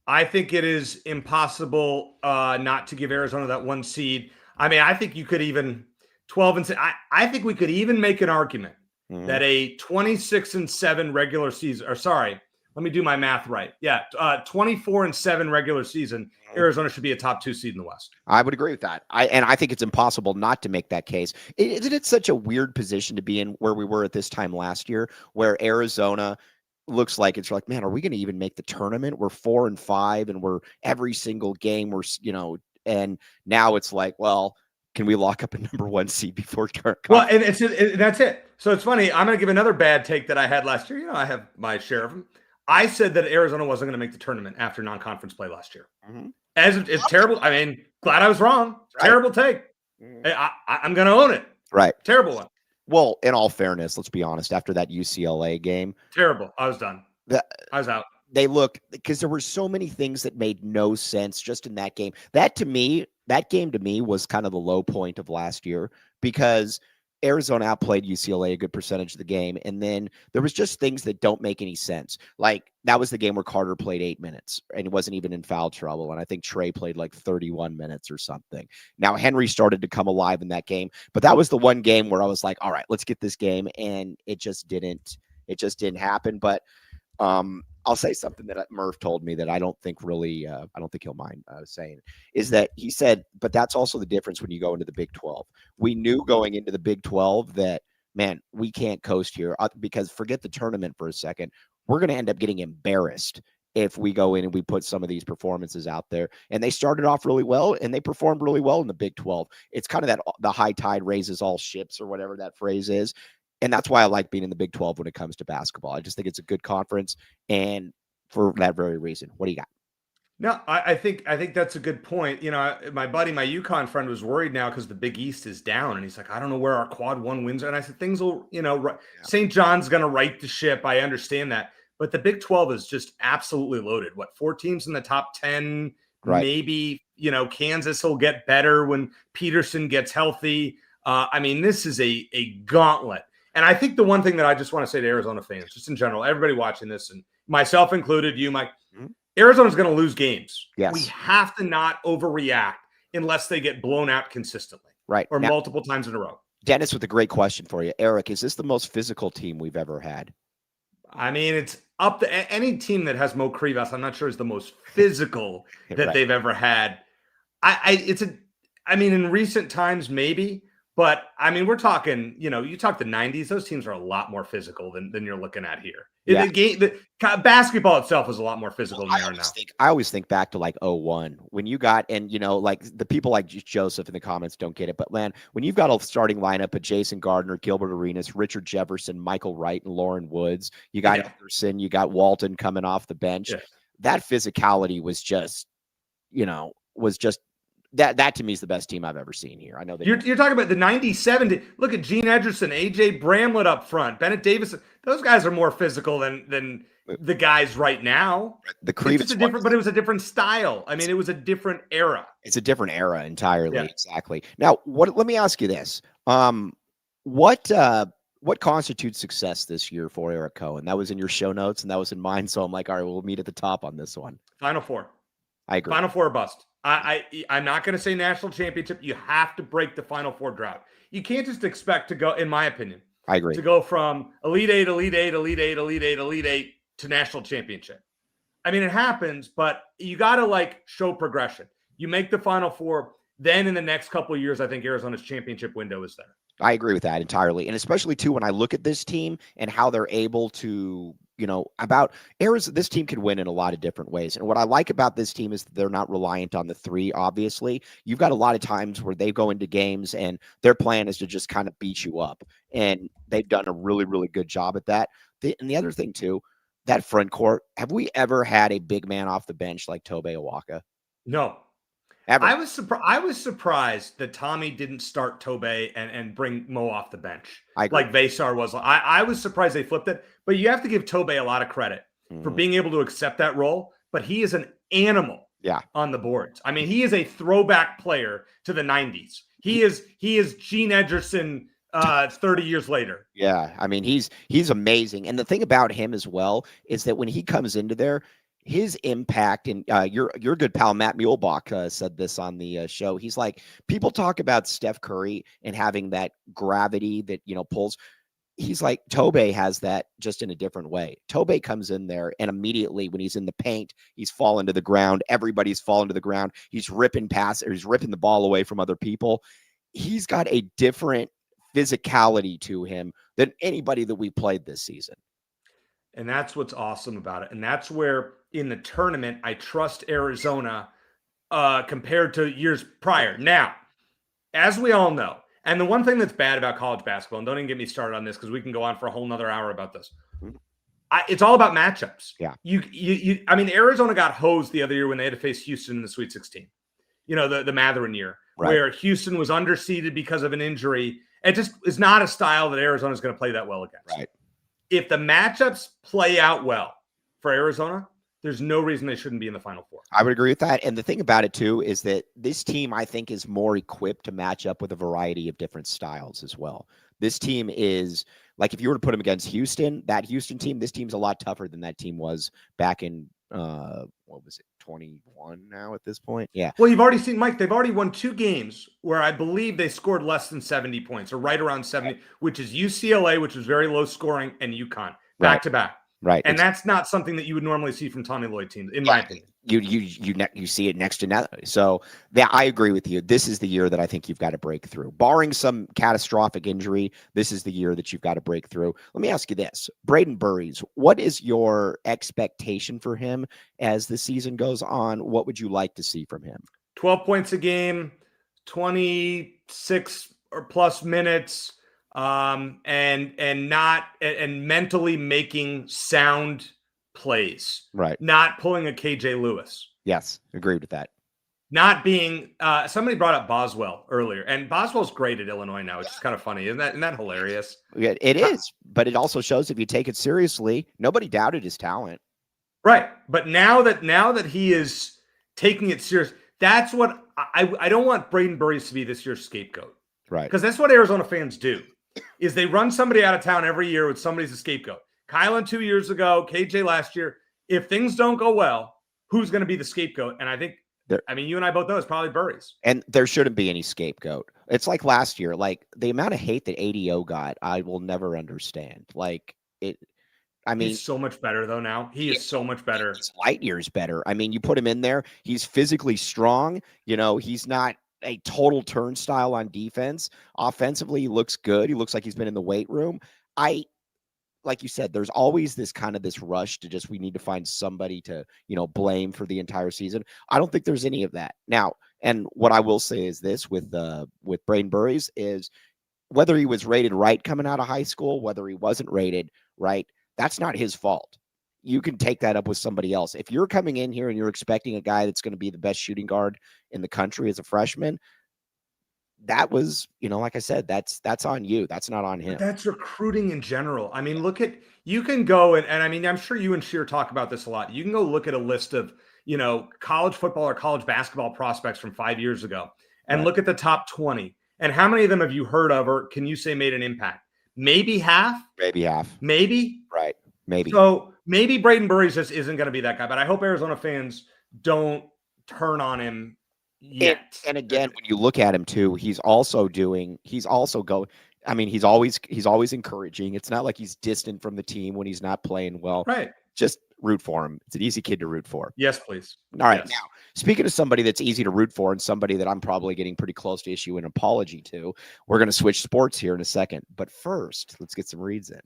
I think it is impossible not to give Arizona that 1 seed. I think you could even 12-6. I think we could even make an argument that a 26-7 regular season, or sorry, let me do my math right. Yeah, 24-7 regular season, Arizona should be a top 2 seed in the West. I would agree with that. I think it's impossible not to make that case. Isn't it such a weird position to be in, where we were at this time last year, where Arizona looks like it's like, man, are we going to even make the tournament? We're 4-5, and we're every single game and now it's like, well, can we lock up a number 1 seed before current? Well, and that's it. So it's funny. I'm going to give another bad take that I had last year. I have my share of them. I said that Arizona wasn't going to make the tournament after non-conference play last year. As it's terrible. Glad I was wrong. Right. Terrible take. I'm going to own it. Right. Terrible one. Well, in all fairness, let's be honest. After that UCLA game, terrible. I was done. I was out. They looked, because there were so many things that made no sense just in that game. That game to me was kind of the low point of last year, because Arizona outplayed UCLA a good percentage of the game. And then there was just things that don't make any sense. Like, that was the game where Carter played 8 minutes and he wasn't even in foul trouble. And I think Trey played like 31 minutes or something. Now, Henry started to come alive in that game, but that was the one game where I was like, all right, let's get this game. And it just didn't happen. But I'll say something that Murph told me that I don't think he'll mind saying, is that he said, but that's also the difference when you go into the Big 12. We knew going into the Big 12 that, man, we can't coast here, because forget the tournament for a second. We're going to end up getting embarrassed if we go in and we put some of these performances out there. And they started off really well, and they performed really well in the Big 12. It's kind of that the high tide raises all ships, or whatever that phrase is. And that's why I like being in the Big 12 when it comes to basketball. I just think it's a good conference, and for that very reason. What do you got? No, I think that's a good point. My buddy, my UConn friend, was worried now because the Big East is down, and he's like, I don't know where our quad 1 wins are. And I said, things will, St. John's going to right the ship. I understand that. But the Big 12 is just absolutely loaded. 4 teams in the top 10? Right. Maybe, Kansas will get better when Peterson gets healthy. This is a gauntlet. And I think the one thing that I just want to say to Arizona fans, just in general, everybody watching this, and myself included, you, Mike, Arizona's going to lose games. Yes. We have to not overreact unless they get blown out consistently. Right. Or now, multiple times in a row. Dennis with a great question for you. Eric, is this the most physical team we've ever had? It's up to any team that has Mo Krivas. I'm not sure is the most physical that they've ever had. In recent times, maybe. But I mean, we're talking, you talk the 90s, those teams are a lot more physical than you're looking at here. Yeah. The basketball itself is a lot more physical than they are now. I always think back to like 01 when you got, and like the people like Joseph in the comments don't get it, but man, when you've got a starting lineup of Jason Gardner, Gilbert Arenas, Richard Jefferson, Michael Wright, and Lauren Woods, you got Anderson, you got Walton coming off the bench. Yeah. That physicality was just, that to me is the best team I've ever seen here. I know that you're talking about the 97. Look at Gene Edgerson, AJ Bramlett up front, Bennett Davis. Those guys are more physical than the guys right now. The Krivas, but it was a different style. I mean, it was a different era. It's a different era entirely. Yeah. Exactly. Now, let me ask you this: what constitutes success this year for Eric Cohen? That was in your show notes, and that was in mine. So I'm like, all right, we'll meet at the top on this one. Final Four. I agree. Final Four or bust. I'm not going to say national championship. You have to break the Final Four drought. You can't just expect to go, in my opinion, I agree, to go from Elite Eight, Elite Eight, Elite Eight, Elite Eight, Elite Eight to national championship. I mean, it happens, but you got to show progression. You make the Final Four, then in the next couple of years, I think Arizona's championship window is there. I agree with that entirely. And especially too, when I look at this team and how they're able to, about Arizona, this team can win in a lot of different ways. And what I like about this team is that they're not reliant on the three. Obviously, you've got a lot of times where they go into games and their plan is to just kind of beat you up. And they've done a really, really good job at that. And the other thing too, that front court, have we ever had a big man off the bench like Toby Awaka? No. Ever. I was surprised that Tommy didn't start Toby and bring Mo off the bench like Vesar was. I was surprised they flipped it, but you have to give Toby a lot of credit for being able to accept that role. But he is an animal on the boards. I mean, he is a throwback player to the 90s. He is Gene Edgerson 30 years later. Yeah, I mean, he's amazing. And the thing about him as well is that when he comes into there, his impact, and your good pal Matt Muehlbach said this on the show. He's like, people talk about Steph Curry and having that gravity that pulls. He's like, Toby has that just in a different way. Toby comes in there, and immediately when he's in the paint, he's falling to the ground. Everybody's falling to the ground. He's ripping he's ripping the ball away from other people. He's got a different physicality to him than anybody that we played this season. And that's what's awesome about it. And that's where in the tournament, I trust Arizona compared to years prior. Now, as we all know, and the one thing that's bad about college basketball, and don't even get me started on this because we can go on for a whole nother hour about this. It's all about matchups. Yeah. I mean, Arizona got hosed the other year when they had to face Houston in the Sweet 16. The Matherin year, where Houston was underseeded because of an injury. It just is not a style that Arizona is going to play that well against. Right. If the matchups play out well for Arizona, there's no reason they shouldn't be in the Final Four. I would agree with that. And the thing about it, too, is that this team, I think, is more equipped to match up with a variety of different styles as well. This team is, like, if you were to put them against Houston, that Houston team, this team's a lot tougher than that team was back in, 21 now at this point? Yeah. Well, you've already seen, Mike, they've already won 2 games where I believe they scored less than 70 points, or right around 70, which is UCLA, which was very low scoring, and UConn, back to back. Right. And that's not something that you would normally see from Tommy Lloyd teams, in my opinion. You see it next to nothing. So I agree with you. This is the year that I think you've got to break through. Barring some catastrophic injury, this is the year that you've got to break through. Let me ask you this. Braden Burries, what is your expectation for him as the season goes on? What would you like to see from him? 12 points a game, 26 or plus minutes, and mentally making sound plays, right? Not pulling a KJ Lewis. Yes, agreed with that. Not being somebody brought up Boswell earlier, and Boswell's great at Illinois now, which is kind of funny. Isn't that hilarious? Yeah, it is, but it also shows if you take it seriously, nobody doubted his talent. Right. But now that he is taking it serious, that's what I don't want Braden Burries to be this year's scapegoat. Right. Because that's what Arizona fans do, is they run somebody out of town every year with somebody's a scapegoat. Kylan 2 years ago, KJ last year. If things don't go well, who's going to be the scapegoat? And I think, you and I both know it's probably Burries. And there shouldn't be any scapegoat. It's like last year, like the amount of hate that ADO got, I will never understand. Like it. I mean, he's so much better though now. He is so much better. He's light years better. I mean, you put him in there. He's physically strong. He's not a total turnstile on defense. Offensively, he looks good. He looks like he's been in the weight room. Like you said, there's always this rush to we need to find somebody to, blame for the entire season. I don't think there's any of that now. And what I will say is this with Braden Burries is whether he was rated right coming out of high school, whether he wasn't rated right, that's not his fault. You can take that up with somebody else. If you're coming in here and you're expecting a guy that's going to be the best shooting guard in the country as a freshman, that was, like I said, that's on you. That's not on him. But that's recruiting in general. I mean, you can go and I mean, I'm sure you and Sheer talk about this a lot. You can go look at a list of, college football or college basketball prospects from 5 years ago and look at the top 20. And how many of them have you heard of or can you say made an impact? Maybe half? Maybe half. Maybe? Right. Maybe. So maybe Braden Burries just isn't going to be that guy, but I hope Arizona fans don't turn on him yet. And again, when you look at him too, he's always encouraging. It's not like he's distant from the team when he's not playing well. Right. Just root for him. It's an easy kid to root for. Yes, please. All right. Yes. Now, speaking of somebody that's easy to root for and somebody that I'm probably getting pretty close to issue an apology to, we're going to switch sports here in a second. But first, let's get some reads in.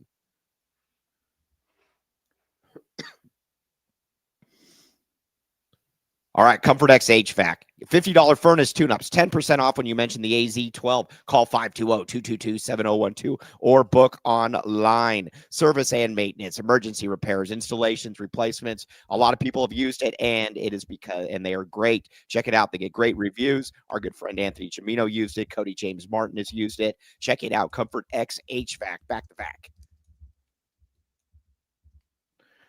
All right, ComfortX HVAC. $50 furnace tune-ups, 10% off when you mention the AZ12. Call 520-222-7012 or book online. Service and maintenance, emergency repairs, installations, replacements. A lot of people have used it, and they are great. Check it out. They get great reviews. Our good friend Anthony Chimino used it. Cody James Martin has used it. Check it out. ComfortX HVAC, back to back.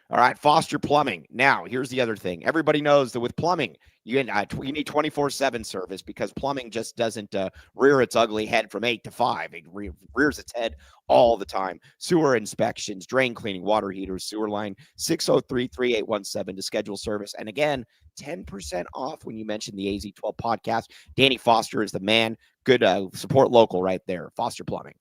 All right, Foster Plumbing. Now, here's the other thing. Everybody knows that with plumbing, you need 24/7 service because plumbing just doesn't rear its ugly head from 8 to 5. It rears its head all the time. Sewer inspections, drain cleaning, water heaters, sewer line, 603-3817 to schedule service. And again, 10% off when you mention the AZ12 podcast. Danny Foster is the man. Good support local right there. Foster Plumbing.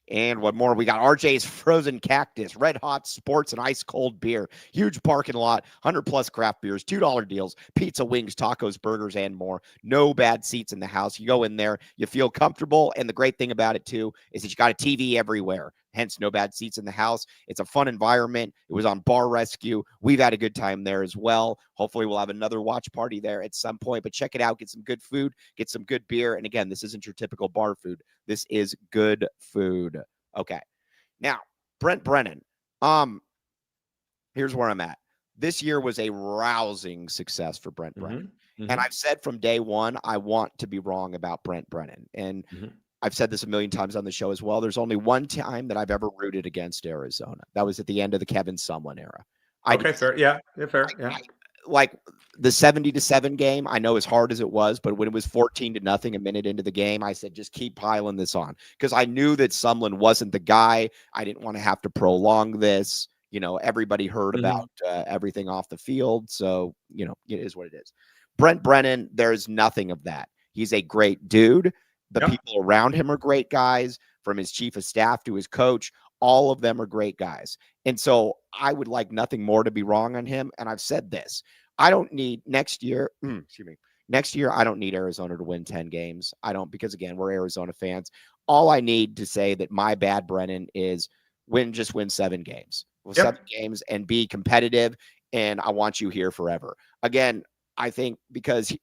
And one more, we got RJ's Frozen Cactus, red hot sports and ice cold beer, huge parking lot, 100+ craft beers, $2 deals, pizza, wings, tacos, burgers, and more. No bad seats in the house. You go in there, you feel comfortable. And the great thing about it too is that you got a TV everywhere. Hence, no bad seats in the house. It's a fun environment. It was on Bar Rescue. We've had a good time there as well. Hopefully, we'll have another watch party there at some point. But check it out. Get some good food. Get some good beer. And again, this isn't your typical bar food. This is good food. Okay. Now, Brent Brennan. Here's where I'm at. This year was a rousing success for Brent Brennan. Mm-hmm. And I've said from day one, I want to be wrong about Brent Brennan. And I've said this a million times on the show as well. There's only one time that I've ever rooted against Arizona. That was at the end of the Kevin Sumlin era. Fair. Yeah, fair. Like the 70-7 game, I know as hard as it was, but when it was 14-0 a minute into the game, I said, just keep piling this on. Because I knew that Sumlin wasn't the guy. I didn't want to have to prolong this. Everybody heard about everything off the field. So, it is what it is. Brent Brennan, there's nothing of that. He's a great dude. The people around him are great guys, from his chief of staff to his coach. All of them are great guys. And so I would like nothing more to be wrong on him. And I've said this. I don't need next year. Next year, I don't need Arizona to win 10 games. I don't, because again, we're Arizona fans. All I need to say that my bad Brennan is win 7 games. 7 games and be competitive. And I want you here forever. Again, I think because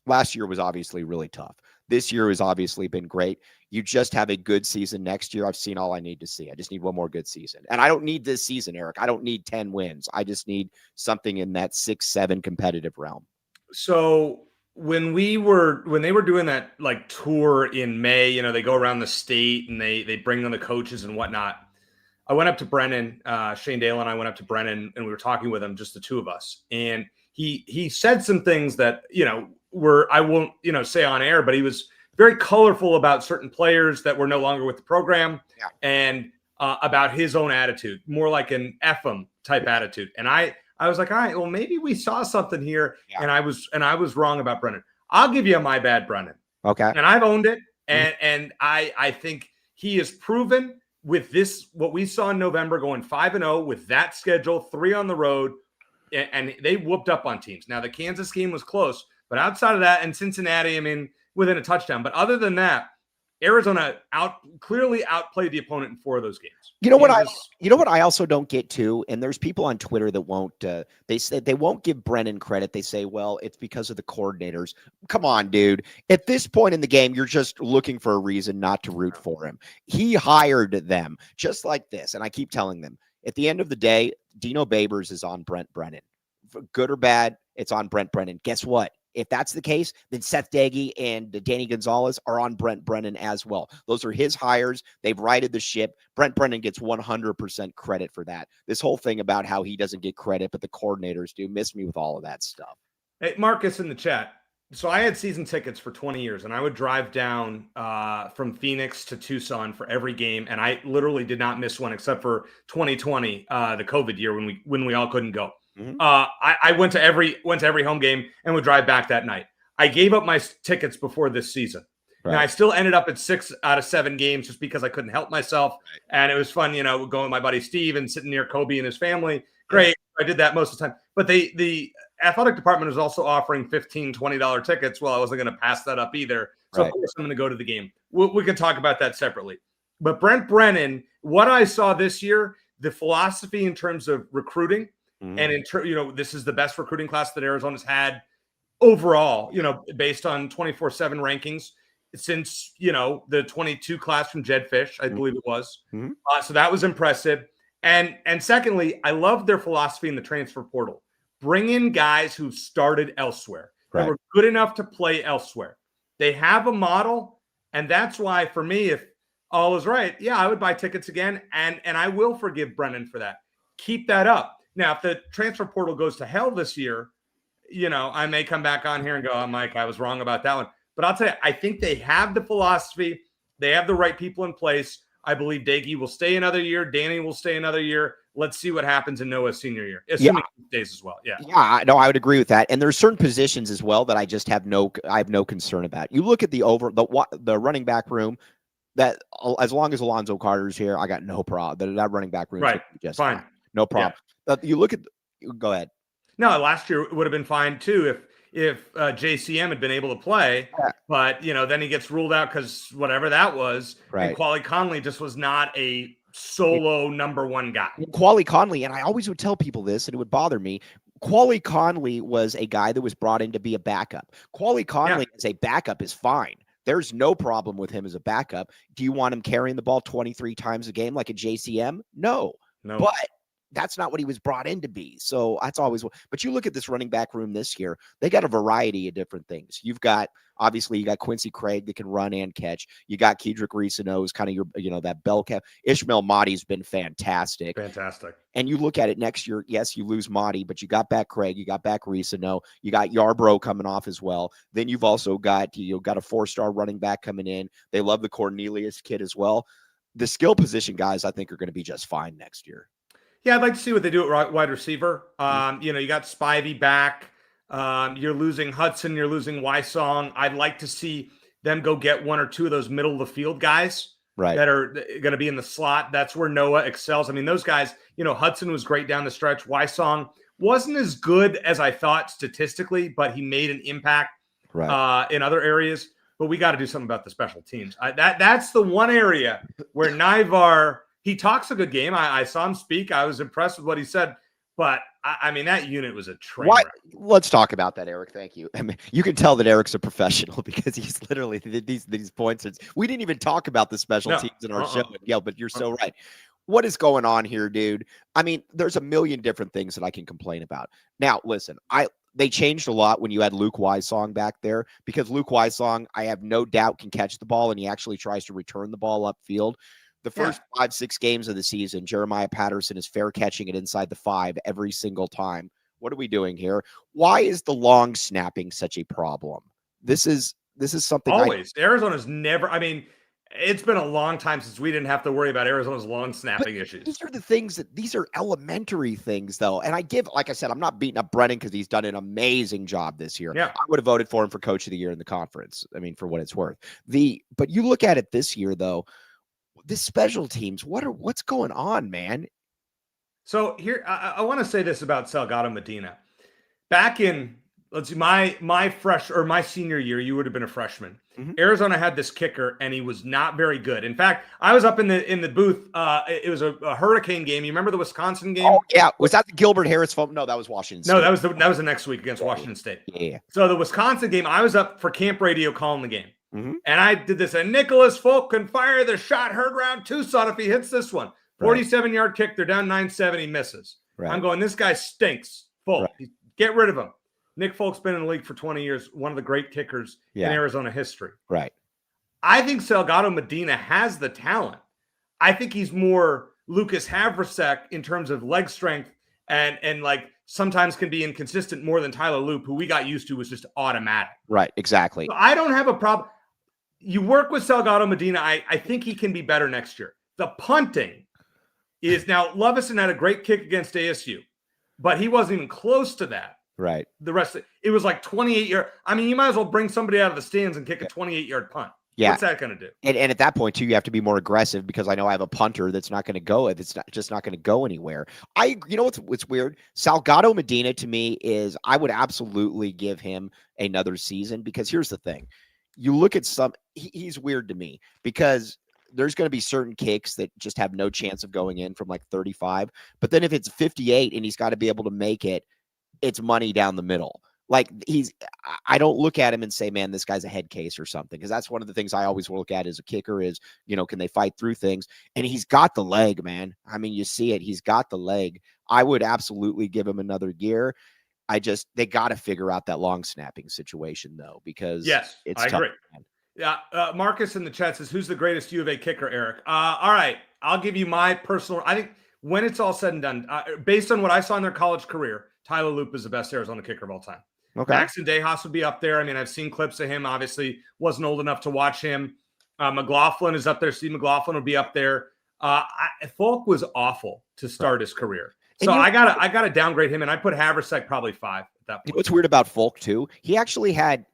last year was obviously really tough. This year has obviously been great. You just have a good season next year. I've seen all I need to see. I just need one more good season. And I don't need this season, Eric. I don't need 10 wins. I just need something in that 6-7 competitive realm. So when they were doing that like tour in May, they go around the state and they bring on the coaches and whatnot. I went up to Brennan, Shane Dale and I went up to Brennan and we were talking with him, just the two of us. And he said some things that, I won't, say on air, but he was very colorful about certain players that were no longer with the program and about his own attitude, more like an FM type attitude. And I was like, all right, well, maybe we saw something here. And I was wrong about Brennan. I'll give you my bad Brennan. Okay. And I've owned it. And I think he has proven with this, what we saw in November, going 5-0 with that schedule, 3 on the road, and they whooped up on teams. Now, the Kansas game was close, but outside of that, and Cincinnati, I mean, within a touchdown. But other than that, Arizona clearly outplayed the opponent in 4 of those games. You know what I also don't get too, and there's people on Twitter that won't. They say they won't give Brennan credit. They say, "Well, it's because of the coordinators." Come on, dude. At this point in the game, you're just looking for a reason not to root for him. He hired them just like this, and I keep telling them. At the end of the day, Dino Babers is on Brent Brennan. Good or bad, it's on Brent Brennan. Guess what? If that's the case, then Seth Daggy and Danny Gonzalez are on Brent Brennan as well. Those are his hires. They've righted the ship. Brent Brennan gets 100% credit for that. This whole thing about how he doesn't get credit, but the coordinators do, miss me with all of that stuff. Hey, Marcus in the chat. So I had season tickets for 20 years, and I would drive down from Phoenix to Tucson for every game, and I literally did not miss one except for 2020, the COVID year when we all couldn't go. Mm-hmm. I went to every home game and would drive back that night. I gave up my tickets before this season. Right. Now I still ended up at 6 out of 7 games just because I couldn't help myself. Right. And it was fun, going with my buddy Steve and sitting near Kobe and his family. Great. Yeah. I did that most of the time. But the athletic department was also offering $15, $20 tickets. Well, I wasn't going to pass that up either. So of course I'm going to go to the game. We can talk about that separately. But Brent Brennan, what I saw this year, the philosophy in terms of recruiting, and this is the best recruiting class that Arizona's had overall, based on 24/7 rankings since, the 22 class from Jed Fish, I believe it was. Mm-hmm. So that was impressive. And secondly, I love their philosophy in the transfer portal. Bring in guys who started elsewhere. Right. They were good enough to play elsewhere. They have a model. And that's why, for me, if all is right, I would buy tickets again. And I will forgive Brennan for that. Keep that up. Now, if the transfer portal goes to hell this year, I may come back on here and go, "Oh, Mike, I was wrong about that one." But I'll tell you, I think they have the philosophy. They have the right people in place. I believe Daggy will stay another year. Danny will stay another year. Let's see what happens in Noah's senior year, assuming he stays as well. Yeah, no, I would agree with that. And there's certain positions as well that I just have no concern about. You look at the running back room. That as long as Alonzo Carter's here, I got no problem. That running back room, right? Just fine, no problem. Yeah. You look at. Go ahead. No, last year it would have been fine too if JCM had been able to play, but then he gets ruled out because whatever that was. Right. And Quali Conley just was not a solo number one guy. Quali Conley, and I always would tell people this, and it would bother me. Quali Conley was a guy that was brought in to be a backup. Quali Conley as a backup is fine. There's no problem with him as a backup. Do you want him carrying the ball 23 times a game like a JCM? No. But that's not what he was brought in to be. So that's always – but you look at this running back room this year, they got a variety of different things. You got Quincy Craig that can run and catch. You got Kedrick Reesano who's kind of your, that bell cap. Ishmael Mahdi's been fantastic. Fantastic. And you look at it next year, yes, you lose Mahdi, but you got back Craig, you got back Reesano, you got Yarbrough coming off as well. Then you've also got a 4-star running back coming in. They love the Cornelius kid as well. The skill position guys, I think, are going to be just fine next year. Yeah, I'd like to see what they do at wide receiver. You got Spivey back. You're losing Hudson. You're losing Wysong. I'd like to see them go get 1 or 2 of those middle of the field guys that are going to be in the slot. That's where Noah excels. I mean, those guys, Hudson was great down the stretch. Wysong wasn't as good as I thought statistically, but he made an impact in other areas. But we got to do something about the special teams. That's the one area where Naivar – he talks a good game. I saw him speak. I was impressed with what he said. But, I mean, that unit was a train wreck. Let's talk about that, Eric. Thank you. I mean, you can tell that Eric's a professional because he's literally these points. We didn't even talk about the special teams in our show. Yeah, but you're so right. What is going on here, dude? I mean, there's a million different things that I can complain about. Now, listen, they changed a lot when you had Luke Wysong back there because Luke Wysong, I have no doubt, can catch the ball, and he actually tries to return the ball upfield. The first 5-6 games of the season, Jeremiah Patterson is fair catching it inside the 5 every single time. What are we doing here? Why is the long snapping such a problem? This is something always. Arizona's never. I mean, it's been a long time since we didn't have to worry about Arizona's long snapping issues. These are the things these are elementary things, though. And like I said, I'm not beating up Brennan because he's done an amazing job this year. Yeah. I would have voted for him for Coach of the Year in the conference. I mean, for what it's worth. But you look at it this year, though. This special teams, what's going on, man? So here, I want to say this about Salgado Medina. Back in, let's see, my senior year, you would have been a freshman. Mhm. Arizona had this kicker, and he was not very good. In fact, I was up in the booth. It was a hurricane game. You remember the Wisconsin game? Oh yeah, was that the Gilbert Harris phone? No, that was Washington State. No, that was the next week against Washington State. Yeah. So the Wisconsin game, I was up for camp radio calling the game. Mhm. And I did this. And Nicholas Folk can fire the shot heard round Tucson if he hits this one. 47-yard kick. They're down 9-7. He misses. Right. I'm going, this guy stinks. Folk, get rid of him. Nick Folk's been in the league for 20 years, one of the great kickers in Arizona history. Right. I think Salgado Medina has the talent. I think he's more Lucas Havrasek in terms of leg strength and like sometimes can be inconsistent more than Tyler Loop, who we got used to was just automatic. Right, exactly. So I don't have a problem. You work with Salgado Medina. I think he can be better next year. The punting is now Lovison had a great kick against ASU, but he wasn't even close to that. Right. The rest of it was like 28-yard. I mean, you might as well bring somebody out of the stands and kick a 28-yard punt. Yeah. What's that going to do? And at that point too, you have to be more aggressive because I know I have a punter that's not going to go. It's not going to go anywhere. You know what's weird? Salgado Medina to me is I would absolutely give him another season because here's the thing. You look at he's weird to me because there's going to be certain kicks that just have no chance of going in from like 35. But then if it's 58 and he's got to be able to make it, it's money down the middle. Like I don't look at him and say, man, this guy's a head case or something. Cause that's one of the things I always look at as a kicker is, can they fight through things? And he's got the leg, man. I mean, you see it, he's got the leg. I would absolutely give him another year. They got to figure out that long snapping situation though, because I agree. Man. Yeah. Marcus in the chat says, who's the greatest U of A kicker, Eric? All right. I'll give you my personal, I think when it's all said and done, based on what I saw in their college career, Tyler Loop is the best Arizona kicker of all time. Okay. Maxon Dejas would be up there. I mean, I've seen clips of him. Obviously, wasn't old enough to watch him. McLaughlin is up there. Steve McLaughlin would be up there. Folk was awful to start his career. So I gotta downgrade him, and I put Havrasek probably 5 at that point. What's weird about Folk too? He actually had,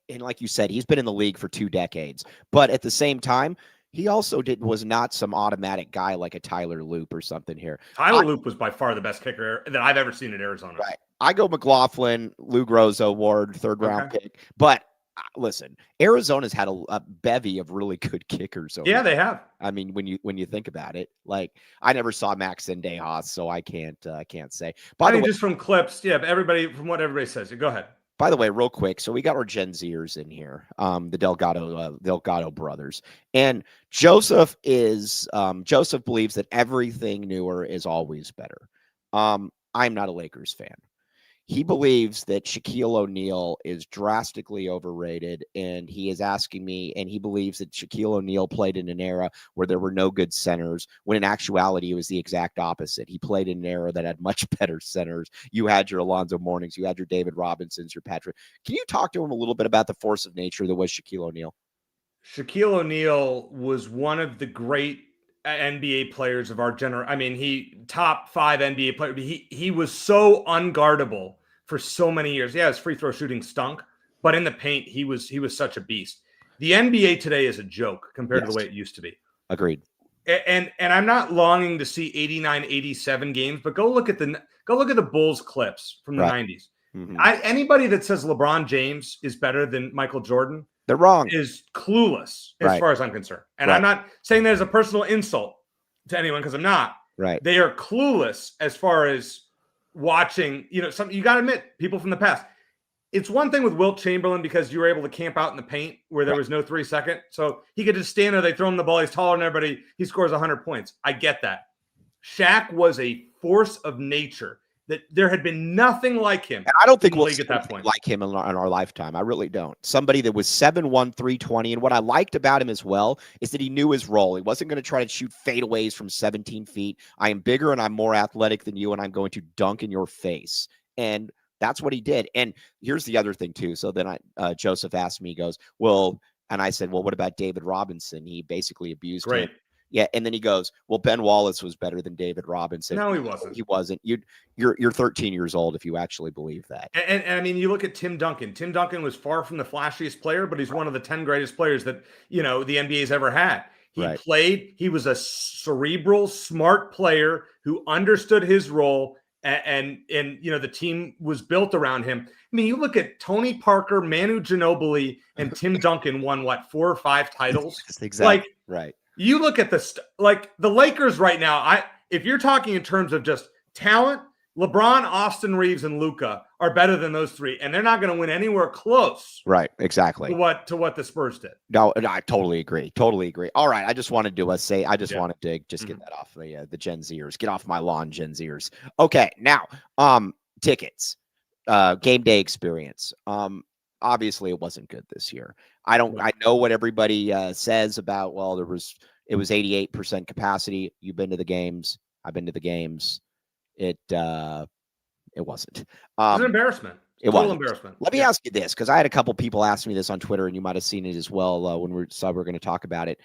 and like you said, he's been in the league for 2 decades. But at the same time, he also was not some automatic guy like a Tyler Loop or something here. Tyler Loop was by far the best kicker that I've ever seen in Arizona. Right. I go McLaughlin, Lou Grozo, Ward, 3rd round pick. But listen, Arizona's had a bevy of really good kickers. Yeah, they have. I mean, when you think about it, like I never saw Max and Dejas, so I can't say. By the way, just from clips, yeah. But from what everybody says, go ahead. By the way, real quick, so we got our Gen Zers in here, the Delgado brothers, and Joseph believes that everything newer is always better. I'm not a Lakers fan. He believes that Shaquille O'Neal is drastically overrated, and he is asking me, and he believes that Shaquille O'Neal played in an era where there were no good centers, when in actuality it was the exact opposite. He played in an era that had much better centers. You had your Alonzo Mournings, you had your David Robinsons, your Patrick. Can you talk to him a little bit about the force of nature that was Shaquille O'Neal? Shaquille O'Neal was one of the great NBA players of our generation. I mean, he top 5 NBA player. He was so unguardable for so many years. Yeah, his free throw shooting stunk, but in the paint, he was such a beast. The NBA today is a joke compared to the way it used to be. Agreed. And I'm not longing to see 89, 87 games, but go look at the Bulls clips from the 90s. Mm-hmm. Anybody that says LeBron James is better than Michael Jordan, they're wrong. Is clueless as far as I'm concerned. And I'm not saying that as a personal insult to anyone because I'm not. Right. They are clueless as far as watching, you got to admit, people from the past. It's one thing with Wilt Chamberlain because you were able to camp out in the paint where there was no 3 second. So he could just stand there. They throw him the ball. He's taller than everybody. He scores 100 points. I get that. Shaq was a force of nature that there had been nothing like him. And I don't think we'll get that point like him in our lifetime. I really don't. Somebody that was 7'1", 320. And what I liked about him as well is that he knew his role. He wasn't going to try to shoot fadeaways from 17 feet. I am bigger and I'm more athletic than you, and I'm going to dunk in your face. And that's what he did. And here's the other thing too. So then Joseph asked me, he goes, well, and I said, well, what about David Robinson? He basically abused him. Yeah, and then he goes, well, Ben Wallace was better than David Robinson. No, he wasn't. He wasn't. You're 13 years old if you actually believe that. And I mean, you look at Tim Duncan. Tim Duncan was far from the flashiest player, but he's one of the 10 greatest players that, the NBA's ever had. He was a cerebral, smart player who understood his role, and the team was built around him. I mean, you look at Tony Parker, Manu Ginobili, and Tim Duncan won 4 or 5 titles. Exactly. Right. You look at the Lakers right now. If you're talking in terms of just talent, LeBron, Austin Reeves, and Luka are better than those 3, and they're not going to win anywhere close. Right, exactly. To what the Spurs did. No, I totally agree. All right, I just wanted to wanted to just get that off the Gen Zers. Get off my lawn, Gen Zers. Okay, now tickets, game day experience. Obviously, it wasn't good this year. I know what everybody says about. Well, it was 88% capacity. You've been to the games. I've been to the games. It wasn't. It was an embarrassment. It was total embarrassment. Let me ask you this, because I had a couple people ask me this on Twitter, and you might have seen it as well when we were going to talk about it.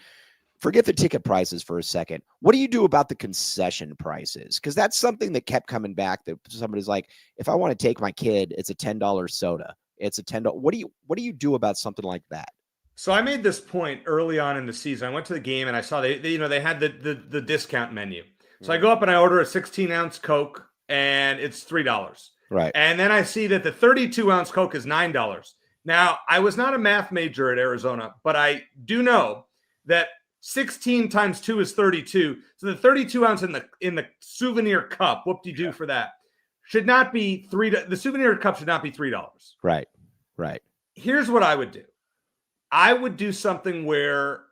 Forget the ticket prices for a second. What do you do about the concession prices? Because that's something that kept coming back. That somebody's like, if I want to take my kid, it's a $10 soda. It's a $10. What do you do about something like that? So I made this point early on in the season. I went to the game and I saw they had the discount menu. So I go up and I order a 16-ounce Coke, and it's $3. Right. And then I see that the 32-ounce Coke is $9. Now, I was not a math major at Arizona, but I do know that 16 times 2 is 32. So the 32-ounce in the souvenir cup, whoop-de-doo for that, should not be $3. The souvenir cup should not be $3. Right. Here's what I would do. I would do something where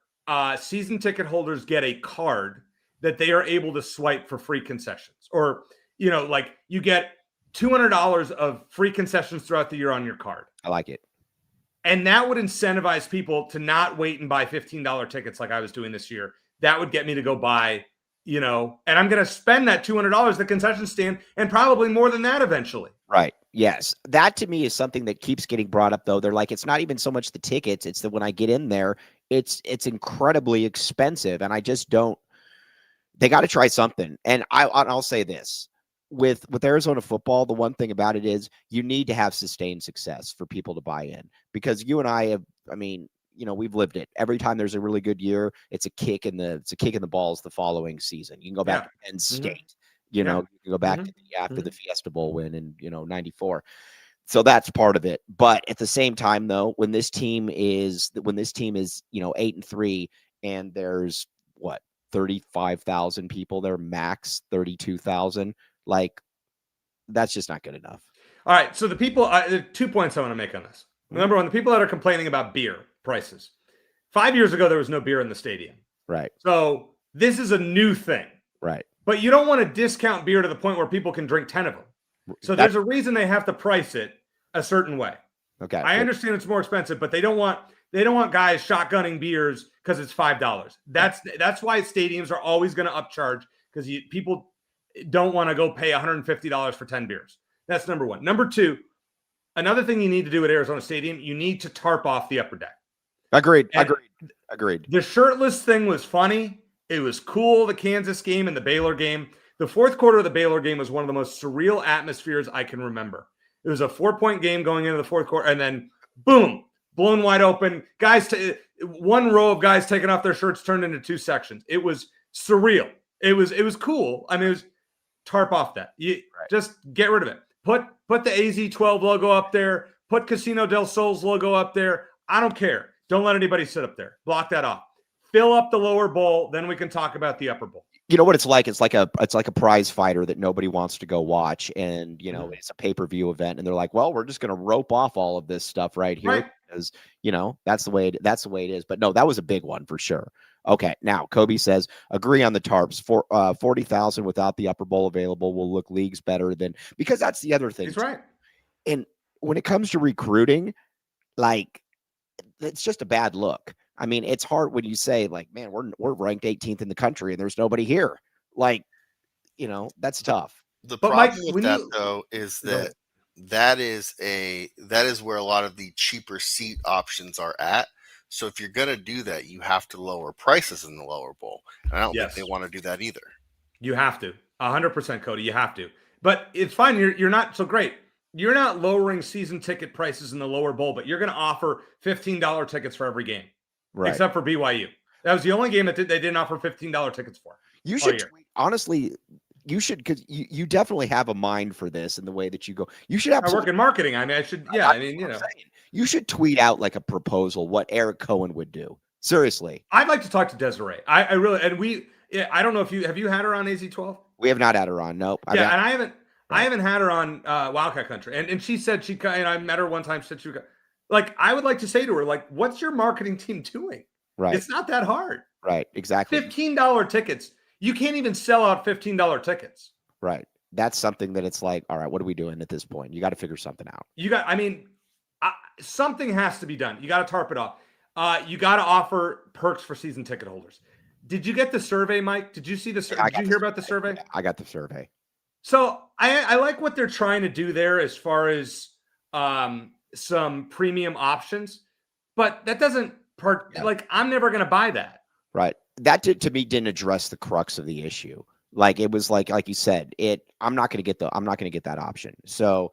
season ticket holders get a card that they are able to swipe for free concessions, or, you get $200 of free concessions throughout the year on your card. I like it. And that would incentivize people to not wait and buy $15 tickets like I was doing this year. That would get me to go buy, and I'm going to spend that $200 at the concession stand, and probably more than that eventually. Right. Yes. That to me is something that keeps getting brought up, though. They're like, it's not even so much the tickets. It's that when I get in there, it's incredibly expensive. And I just don't. They got to try something. And I'll say this. With Arizona football, the one thing about it is you need to have sustained success for people to buy in, because you and I have, we've lived it. Every time there's a really good year, it's a kick in the balls the following season. You can go back to Penn State, you can go back to after the Fiesta Bowl win in, 94. So that's part of it. But at the same time, though, when this team is 8-3 and there's 35,000 people there, max 32,000. Like, that's just not good enough. All right. So the people, 2 points I want to make on this. Number one, the people that are complaining about beer prices. 5 years ago, there was no beer in the stadium. Right. So this is a new thing. Right. But you don't want to discount beer to the point where people can drink 10 of them. So there's a reason they have to price it a certain way. Okay. I understand it's more expensive, but they don't want guys shotgunning beers because it's $5. That's why stadiums are always going to upcharge, because people don't want to go pay $150 for 10 beers. That's number one. Number two, another thing you need to do at Arizona Stadium, you need to tarp off the upper deck. Agreed. The shirtless thing was funny. It was cool, the Kansas game and the Baylor game. The fourth quarter of the Baylor game was one of the most surreal atmospheres I can remember. It was a 4-point game going into the fourth quarter, and then boom, blown wide open. Guys, one row of guys taking off their shirts turned into 2 sections. It was surreal. It was cool. I mean, it was tarp off that. Just get rid of it. Put the AZ12 logo up there. Put Casino del Sol's logo up there. I don't care. Don't let anybody sit up there. Block that off. Fill up the lower bowl, then we can talk about the upper bowl. You know what it's like? It's like a prize fighter that nobody wants to go watch, and it's a pay-per-view event, and they're like, well, we're just going to rope off all of this stuff right here, because that's the way it is. But no, that was a big one for sure. Okay, now Kobe says, agree on the tarps. For 40,000 without the upper bowl available will look leagues better than, because that's the other thing. That's right. And when it comes to recruiting, like, it's just a bad look. I mean, it's hard when you say, like, man, we're ranked 18th in the country and there's nobody here. Like, that's tough. The problem with that, though, is that is where a lot of the cheaper seat options are at. So if you're going to do that, you have to lower prices in the lower bowl. And I don't think they want to do that either. You have to. 100%, Cody. You have to. But it's fine. You're not so great. You're not lowering season ticket prices in the lower bowl, but you're going to offer $15 tickets for every game. Right. Except for BYU. That was the only game that they didn't offer $15 tickets for. You should honestly. You should, because you definitely have a mind for this in the way that you go. You should have. I work in marketing. I mean, I should. Yeah, I mean, you know, you should tweet out like a proposal what Eric Cohen would do. Seriously, I'd like to talk to Desiree. I really, and I don't know if have you had her on AZ12? We have not had her on. Nope. And I haven't had her on Wildcat Country. And she said and I met her one time. She said she would, like, I would like to say to her, like, what's your marketing team doing? Right. It's not that hard. Right. Exactly. $15 tickets. You can't even sell out $15 tickets. Right. That's something that it's like, all right, what are we doing at this point? You got to figure something out. Something has to be done. You got to tarp it off. You got to offer perks for season ticket holders. Did you get the survey, Mike? Did you see the survey? Did you hear about the survey? Yeah, I got the survey. So I like what they're trying to do there as far as some premium options, but that doesn't like, I'm never going to buy that. Right. That to me didn't address the crux of the issue. Like, it was like you said, I'm not going to get that option. So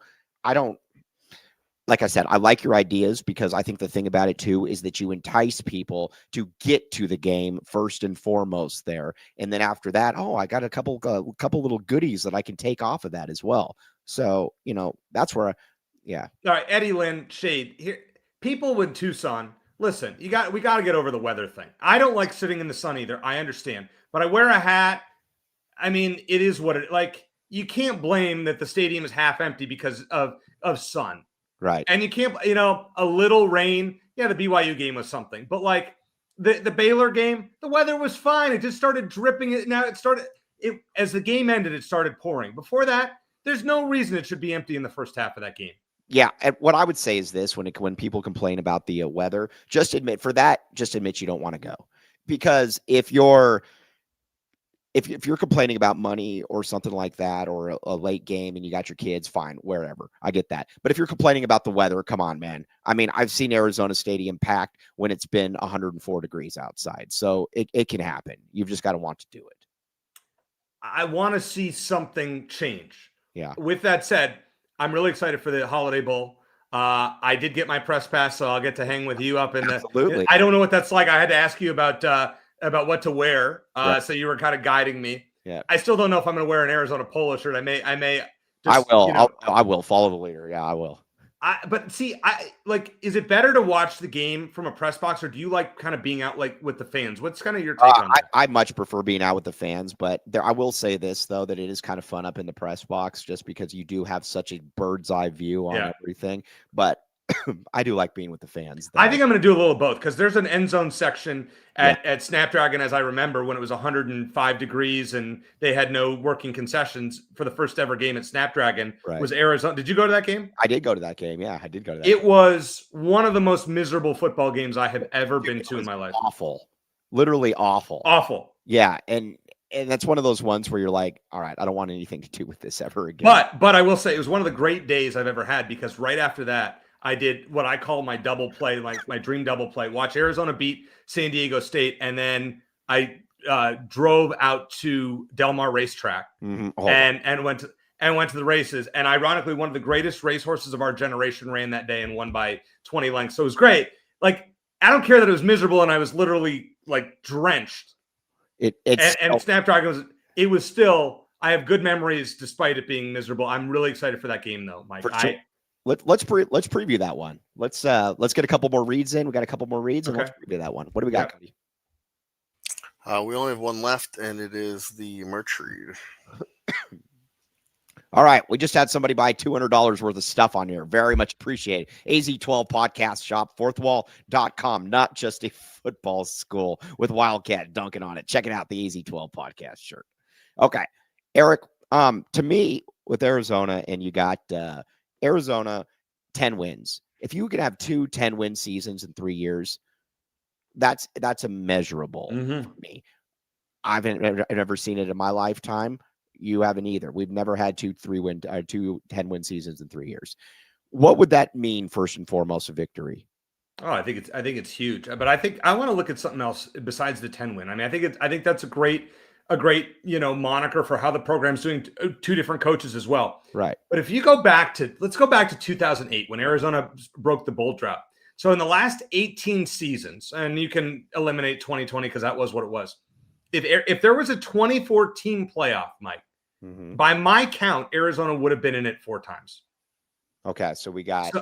like I said, I like your ideas, because I think the thing about it too is that you entice people to get to the game first and foremost there. And then after that, I got a couple little goodies that I can take off of that as well. So, you know, that's where, yeah. All right. Eddie Lynn, Shade here. People in Tucson, listen, we got to get over the weather thing. I don't like sitting in the sun either. I understand, but I wear a hat. I mean, it is what it, like, you can't blame that the stadium is half empty because of sun. Right. And you can't, you know, a little rain. Yeah, the BYU game was something, but like the Baylor game, the weather was fine. It just started dripping. Now as the game ended, it started pouring. Before that, there's no reason it should be empty in the first half of that game. Yeah, and what I would say is this: when people complain about the weather, just admit you don't want to go, because if you're complaining about money or something like that, or a late game and you got your kids, fine, wherever, I get that. But if you're complaining about the weather, come on, man. I mean, I've seen Arizona Stadium packed when it's been 104 degrees outside, so it can happen. You've just got to want to do it. I want to see something change. Yeah. With that said, I'm really excited for the Holiday Bowl. I did get my press pass, so I'll get to hang with you up in Absolutely. I don't know what that's like. I had to ask you about what to wear. Right. So you were kind of guiding me. Yeah. I still don't know if I'm going to wear an Arizona polo shirt. I may. I will. You know, I will follow the leader. Yeah, I will. But see, is it better to watch the game from a press box, or do you like kind of being out like with the fans? What's kind of your take on that? I much prefer being out with the fans, but I will say this though, that it is kind of fun up in the press box, just because you do have such a bird's eye view on everything. But I do like being with the fans, though. I think I'm going to do a little of both, because there's an end zone section at Snapdragon, as I remember, when it was 105 degrees and they had no working concessions for the first ever game at Snapdragon. Right. Was Arizona. Did you go to that game? I did go to that game. Yeah, I did go to that. It was one of the most miserable football games I have ever been to in my life. Awful. Literally awful. Awful. Yeah, and that's one of those ones where you're like, all right, I don't want anything to do with this ever again. But I will say it was one of the great days I've ever had, because right after that, I did what I call my double play, like my dream double play. Watch Arizona beat San Diego State, and then I drove out to Del Mar Racetrack and went to the races. And ironically, one of the greatest racehorses of our generation ran that day and won by 20 lengths. So it was great. Like, I don't care that it was miserable and I was literally like drenched. And Snapdragon was still. I have good memories despite it being miserable. I'm really excited for that game, though, Mike. Let's preview that one. Let's get a couple more reads in. We got a couple more reads, and let's preview that one. What do we got, Cody? We only have one left, and it is the merch read. All right. We just had somebody buy $200 worth of stuff on here. Very much appreciate it. AZ12 podcast shop, fourthwall.com. Not just a football school with Wildcat dunking on it. Check it out, the AZ12 podcast shirt. Okay. Eric, to me, with Arizona, and you got Arizona 10 wins. If you could have 2 10-win seasons in 3 years, that's immeasurable for me. I've never seen it in my lifetime. You haven't either. We've never had 2 10-win seasons in 3 years. What would that mean, first and foremost, a victory? Oh, I think it's huge. But I think I want to look at something else besides the 10-win. I mean, I think that's a great moniker for how the program's doing. 2 different coaches as well. Right. But if you let's go back to 2008 when Arizona broke the bowl drought. So in the last 18 seasons, and you can eliminate 2020 because that was what it was. If there was a 24-team playoff, Mike, by my count, Arizona would have been in it 4 times. Okay, so we got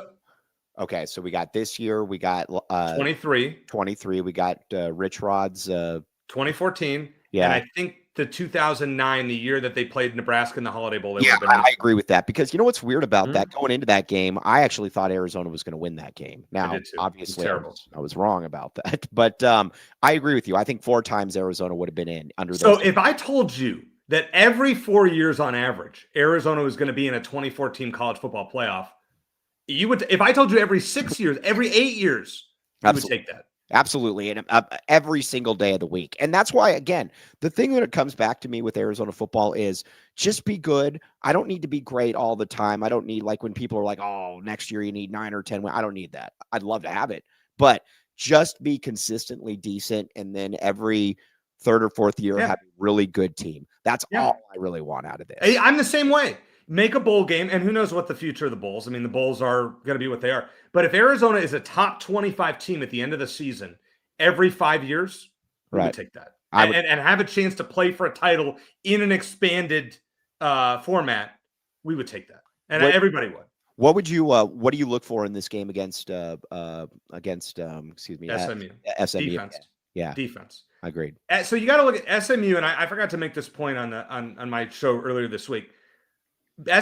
this year. We got 23. We got Rich Rod's 2014. Yeah, and I think the 2009, the year that they played Nebraska in the Holiday Bowl. I agree with that, because you know what's weird about that? Going into that game, I actually thought Arizona was going to win that game. Now, obviously, I was wrong about that, but I agree with you. I think 4 times Arizona would have been in under. So if I told you that every 4 years on average, Arizona was going to be in a 24-team college football playoff, you would. If I told you every 6 years, every 8 years, you would take that. Absolutely. And every single day of the week. And that's why, again, the thing that it comes back to me with Arizona football is just be good. I don't need to be great all the time. I don't need, like, when people are like, oh, next year you need 9 or 10 wins. I don't need that. I'd love to have it, but just be consistently decent. And then every 3rd or 4th year, have a really good team. That's all I really want out of this. Hey, I'm the same way. Make a bowl game, and who knows what the future of the Bowls. I mean, the Bowls are going to be what they are. But if Arizona is a top 25 team at the end of the season every 5 years, we would take that. And have a chance to play for a title in an expanded format, we would take that. And everybody would. What would you what do you look for in this game against SMU? Defense. Yeah. Defense. Agreed. So you got to look at SMU, and I forgot to make this point on my show earlier this week.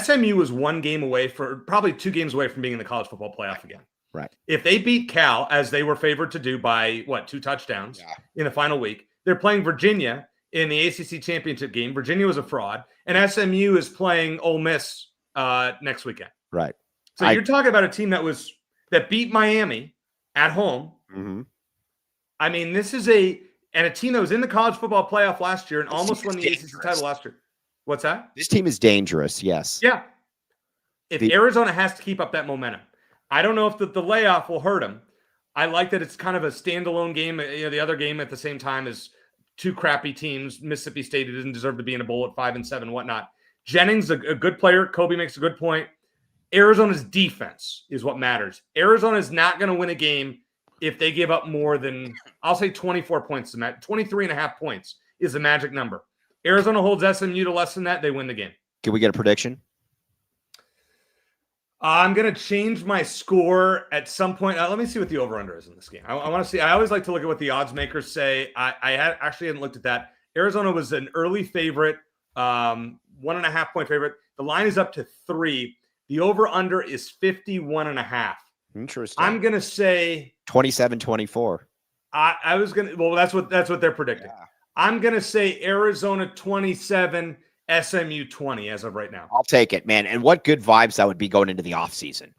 SMU was 1 game away, probably 2 games away from being in the college football playoff again. Right. If they beat Cal, as they were favored to do by 2 touchdowns in the final week, they're playing Virginia in the ACC championship game. Virginia was a fraud, and SMU is playing Ole Miss next weekend. Right. So you're talking about a team that beat Miami at home. Mm-hmm. I mean, this is a team that was in the college football playoff last year and almost won the ACC title last year. What's that? This team is dangerous. Yes. Yeah. If Arizona has to keep up that momentum, I don't know if the layoff will hurt them. I like that it's kind of a standalone game. The other game at the same time is 2 crappy teams. Mississippi State didn't deserve to be in a bowl at 5-7 and whatnot. Jennings, a good player. Kobe makes a good point. Arizona's defense is what matters. Arizona is not going to win a game if they give up more than, I'll say 24 points. 23.5 points is the magic number. Arizona holds SMU to less than that, they win the game. Can we get a prediction? I'm going to change my score at some point. Let me see what the over-under is in this game. I want to see. I always like to look at what the odds makers say. I actually hadn't looked at that. Arizona was an early favorite, 1.5 point favorite. The line is up to 3. The over-under is 51.5. Interesting. I'm going to say 27-24. I was going to. Well, that's what they're predicting. Yeah. I'm going to say Arizona 27, SMU 20 as of right now. I'll take it, man. And what good vibes that would be going into the offseason.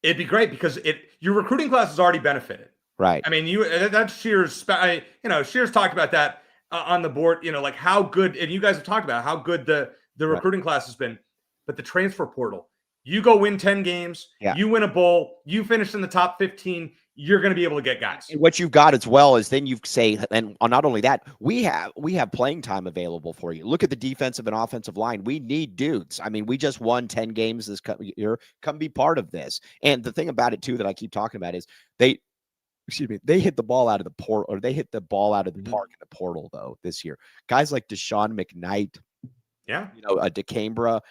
It'd be great because your recruiting class has already benefited. Right. I mean, that's Shear's, Shear's talked about that on the board, like how good, and you guys have talked about how good the recruiting class has been, but the transfer portal, you go win 10 games, you win a bowl, you finish in the top 15, you're going to be able to get guys. And what you've got as well is then you say, and not only that, we have playing time available for you. Look at the defensive and offensive line. We need dudes. I mean, we just won 10 games this year. Come be part of this. And the thing about it too that I keep talking about is they hit the ball out of the port, or they hit the ball out of the park in the portal though this year. Guys like Deshaun McKnight, a DeCambra,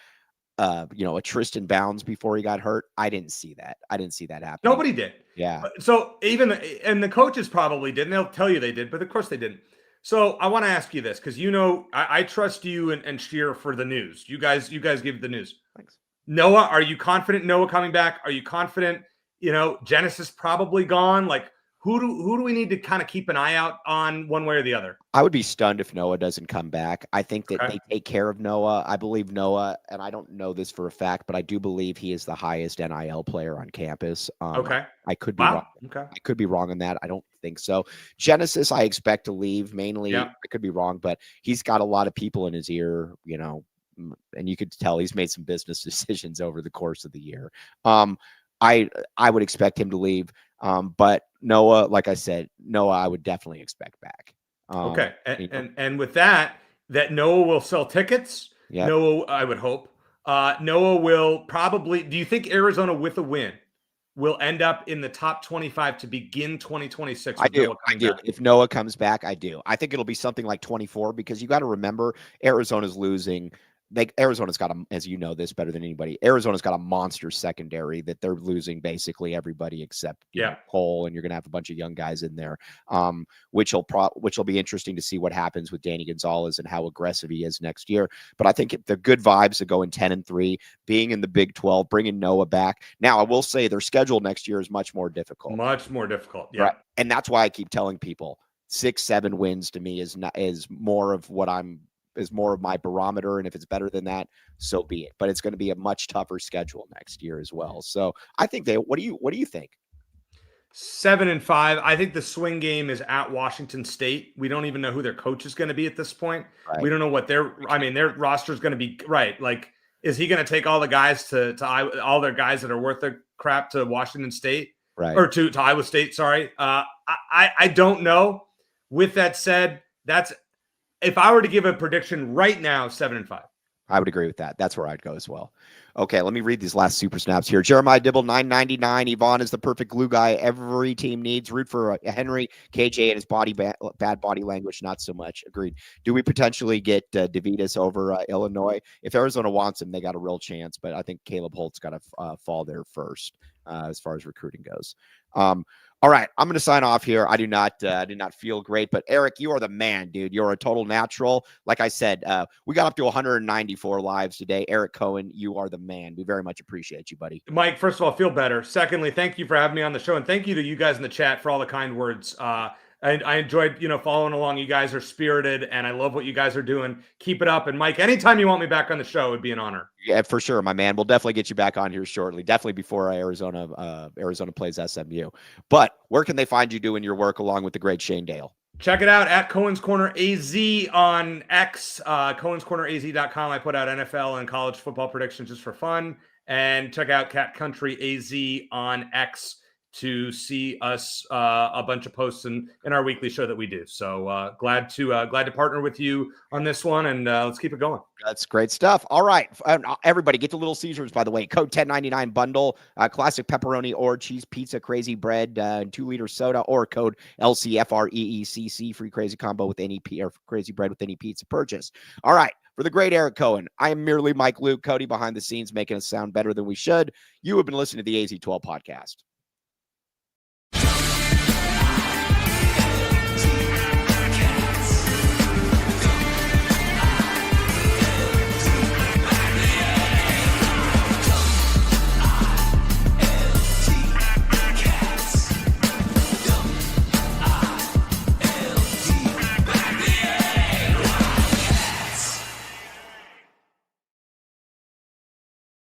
a Tristan Bounds before he got hurt. I didn't see that. happen. Nobody did. Yeah. So and the coaches probably didn't. They'll tell you they did, but of course they didn't. So I want to ask you this because I trust you and Shear for the news. You guys give the news. Thanks. Noah, are you confident Noah coming back? Are you confident? Genesis probably gone. Like who do we need to kind of keep an eye out on one way or the other? I would be stunned if Noah doesn't come back. I think that they take care of Noah. I believe Noah, and I don't know this for a fact, but I do believe he is the highest NIL player on campus. Okay. I could be wrong. Okay. I could be wrong on that. I don't think so. Genesis, I expect to leave mainly. I could be wrong, but he's got a lot of people in his ear, and you could tell he's made some business decisions over the course of the year. I would expect him to leave. But Noah, like I said, I would definitely expect back. Okay. And with that Noah will sell tickets. Yeah. Noah, I would hope. Noah will probably, do you think Arizona with a win will end up in the top 25 to begin 2026. I do. Back. If Noah comes back, I do. I think it'll be something like 24 because you got to remember Arizona's losing. Arizona's got as you know this better than anybody. Arizona's got a monster secondary that they're losing basically everybody except Cole, and you're going to have a bunch of young guys in there, which will be interesting to see what happens with Danny Gonzalez and how aggressive he is next year. But I think the good vibes of going 10-3, being in the Big 12, bringing Noah back. Now I will say their schedule next year is much more difficult. Much more difficult, yeah. Right? And that's why I keep telling people 6-7 wins to me is more of my barometer. And if it's better than that, so be it. But it's going to be a much tougher schedule next year as well. So I think what do you think? 7-5. I think the swing game is at Washington State. We don't even know who their coach is going to be at this point. Right. We don't know what their roster is going to be. Right. Like, is he going to take all the guys to all their guys that are worth their crap to Washington State? Right. Or to Iowa State. Sorry. I don't know. With that said, if I were to give a prediction right now, 7-5. I would agree with that. That's where I'd go as well. Okay, let me read these last super snaps here. Jeremiah Dibble, 999. Yvonne is the perfect glue guy every team needs. Root for Henry. KJ and his bad body language, not so much. Agreed. Do we potentially get DeVitas over Illinois? If Arizona wants him, they got a real chance, but I think Caleb Holt's got to fall there first as far as recruiting goes. All right, I'm going to sign off here. I do not feel great, but Eric, you are the man, dude. You're a total natural. Like I said, we got up to 194 lives today. Eric Cohen, you are the man. We very much appreciate you, buddy. Mike, first of all, feel better. Secondly, thank you for having me on the show, and thank you to you guys in the chat for all the kind words. I enjoyed, following along. You guys are spirited, and I love what you guys are doing. Keep it up. And Mike, anytime you want me back on the show, it would be an honor. Yeah, for sure, my man. We'll definitely get you back on here shortly. Definitely before Arizona plays SMU. But where can they find you doing your work along with the great Shane Dale? Check it out at Cohen's Corner AZ on X, Cohen'sCornerAZ.com. I put out NFL and college football predictions just for fun. And check out Cat Country AZ on X to see us a bunch of posts in our weekly show that we do. So glad to partner with you on this one, and let's keep it going. That's great stuff. All right, everybody, get to Little Caesars, by the way. Code 1099 bundle, classic pepperoni or cheese pizza, crazy bread, 2-liter soda, or code LCFREECC, free crazy combo with any or crazy bread with any pizza purchase. All right, for the great Eric Cohen, I am merely Mike Luke, Cody behind the scenes, making us sound better than we should. You have been listening to the AZ12 podcast.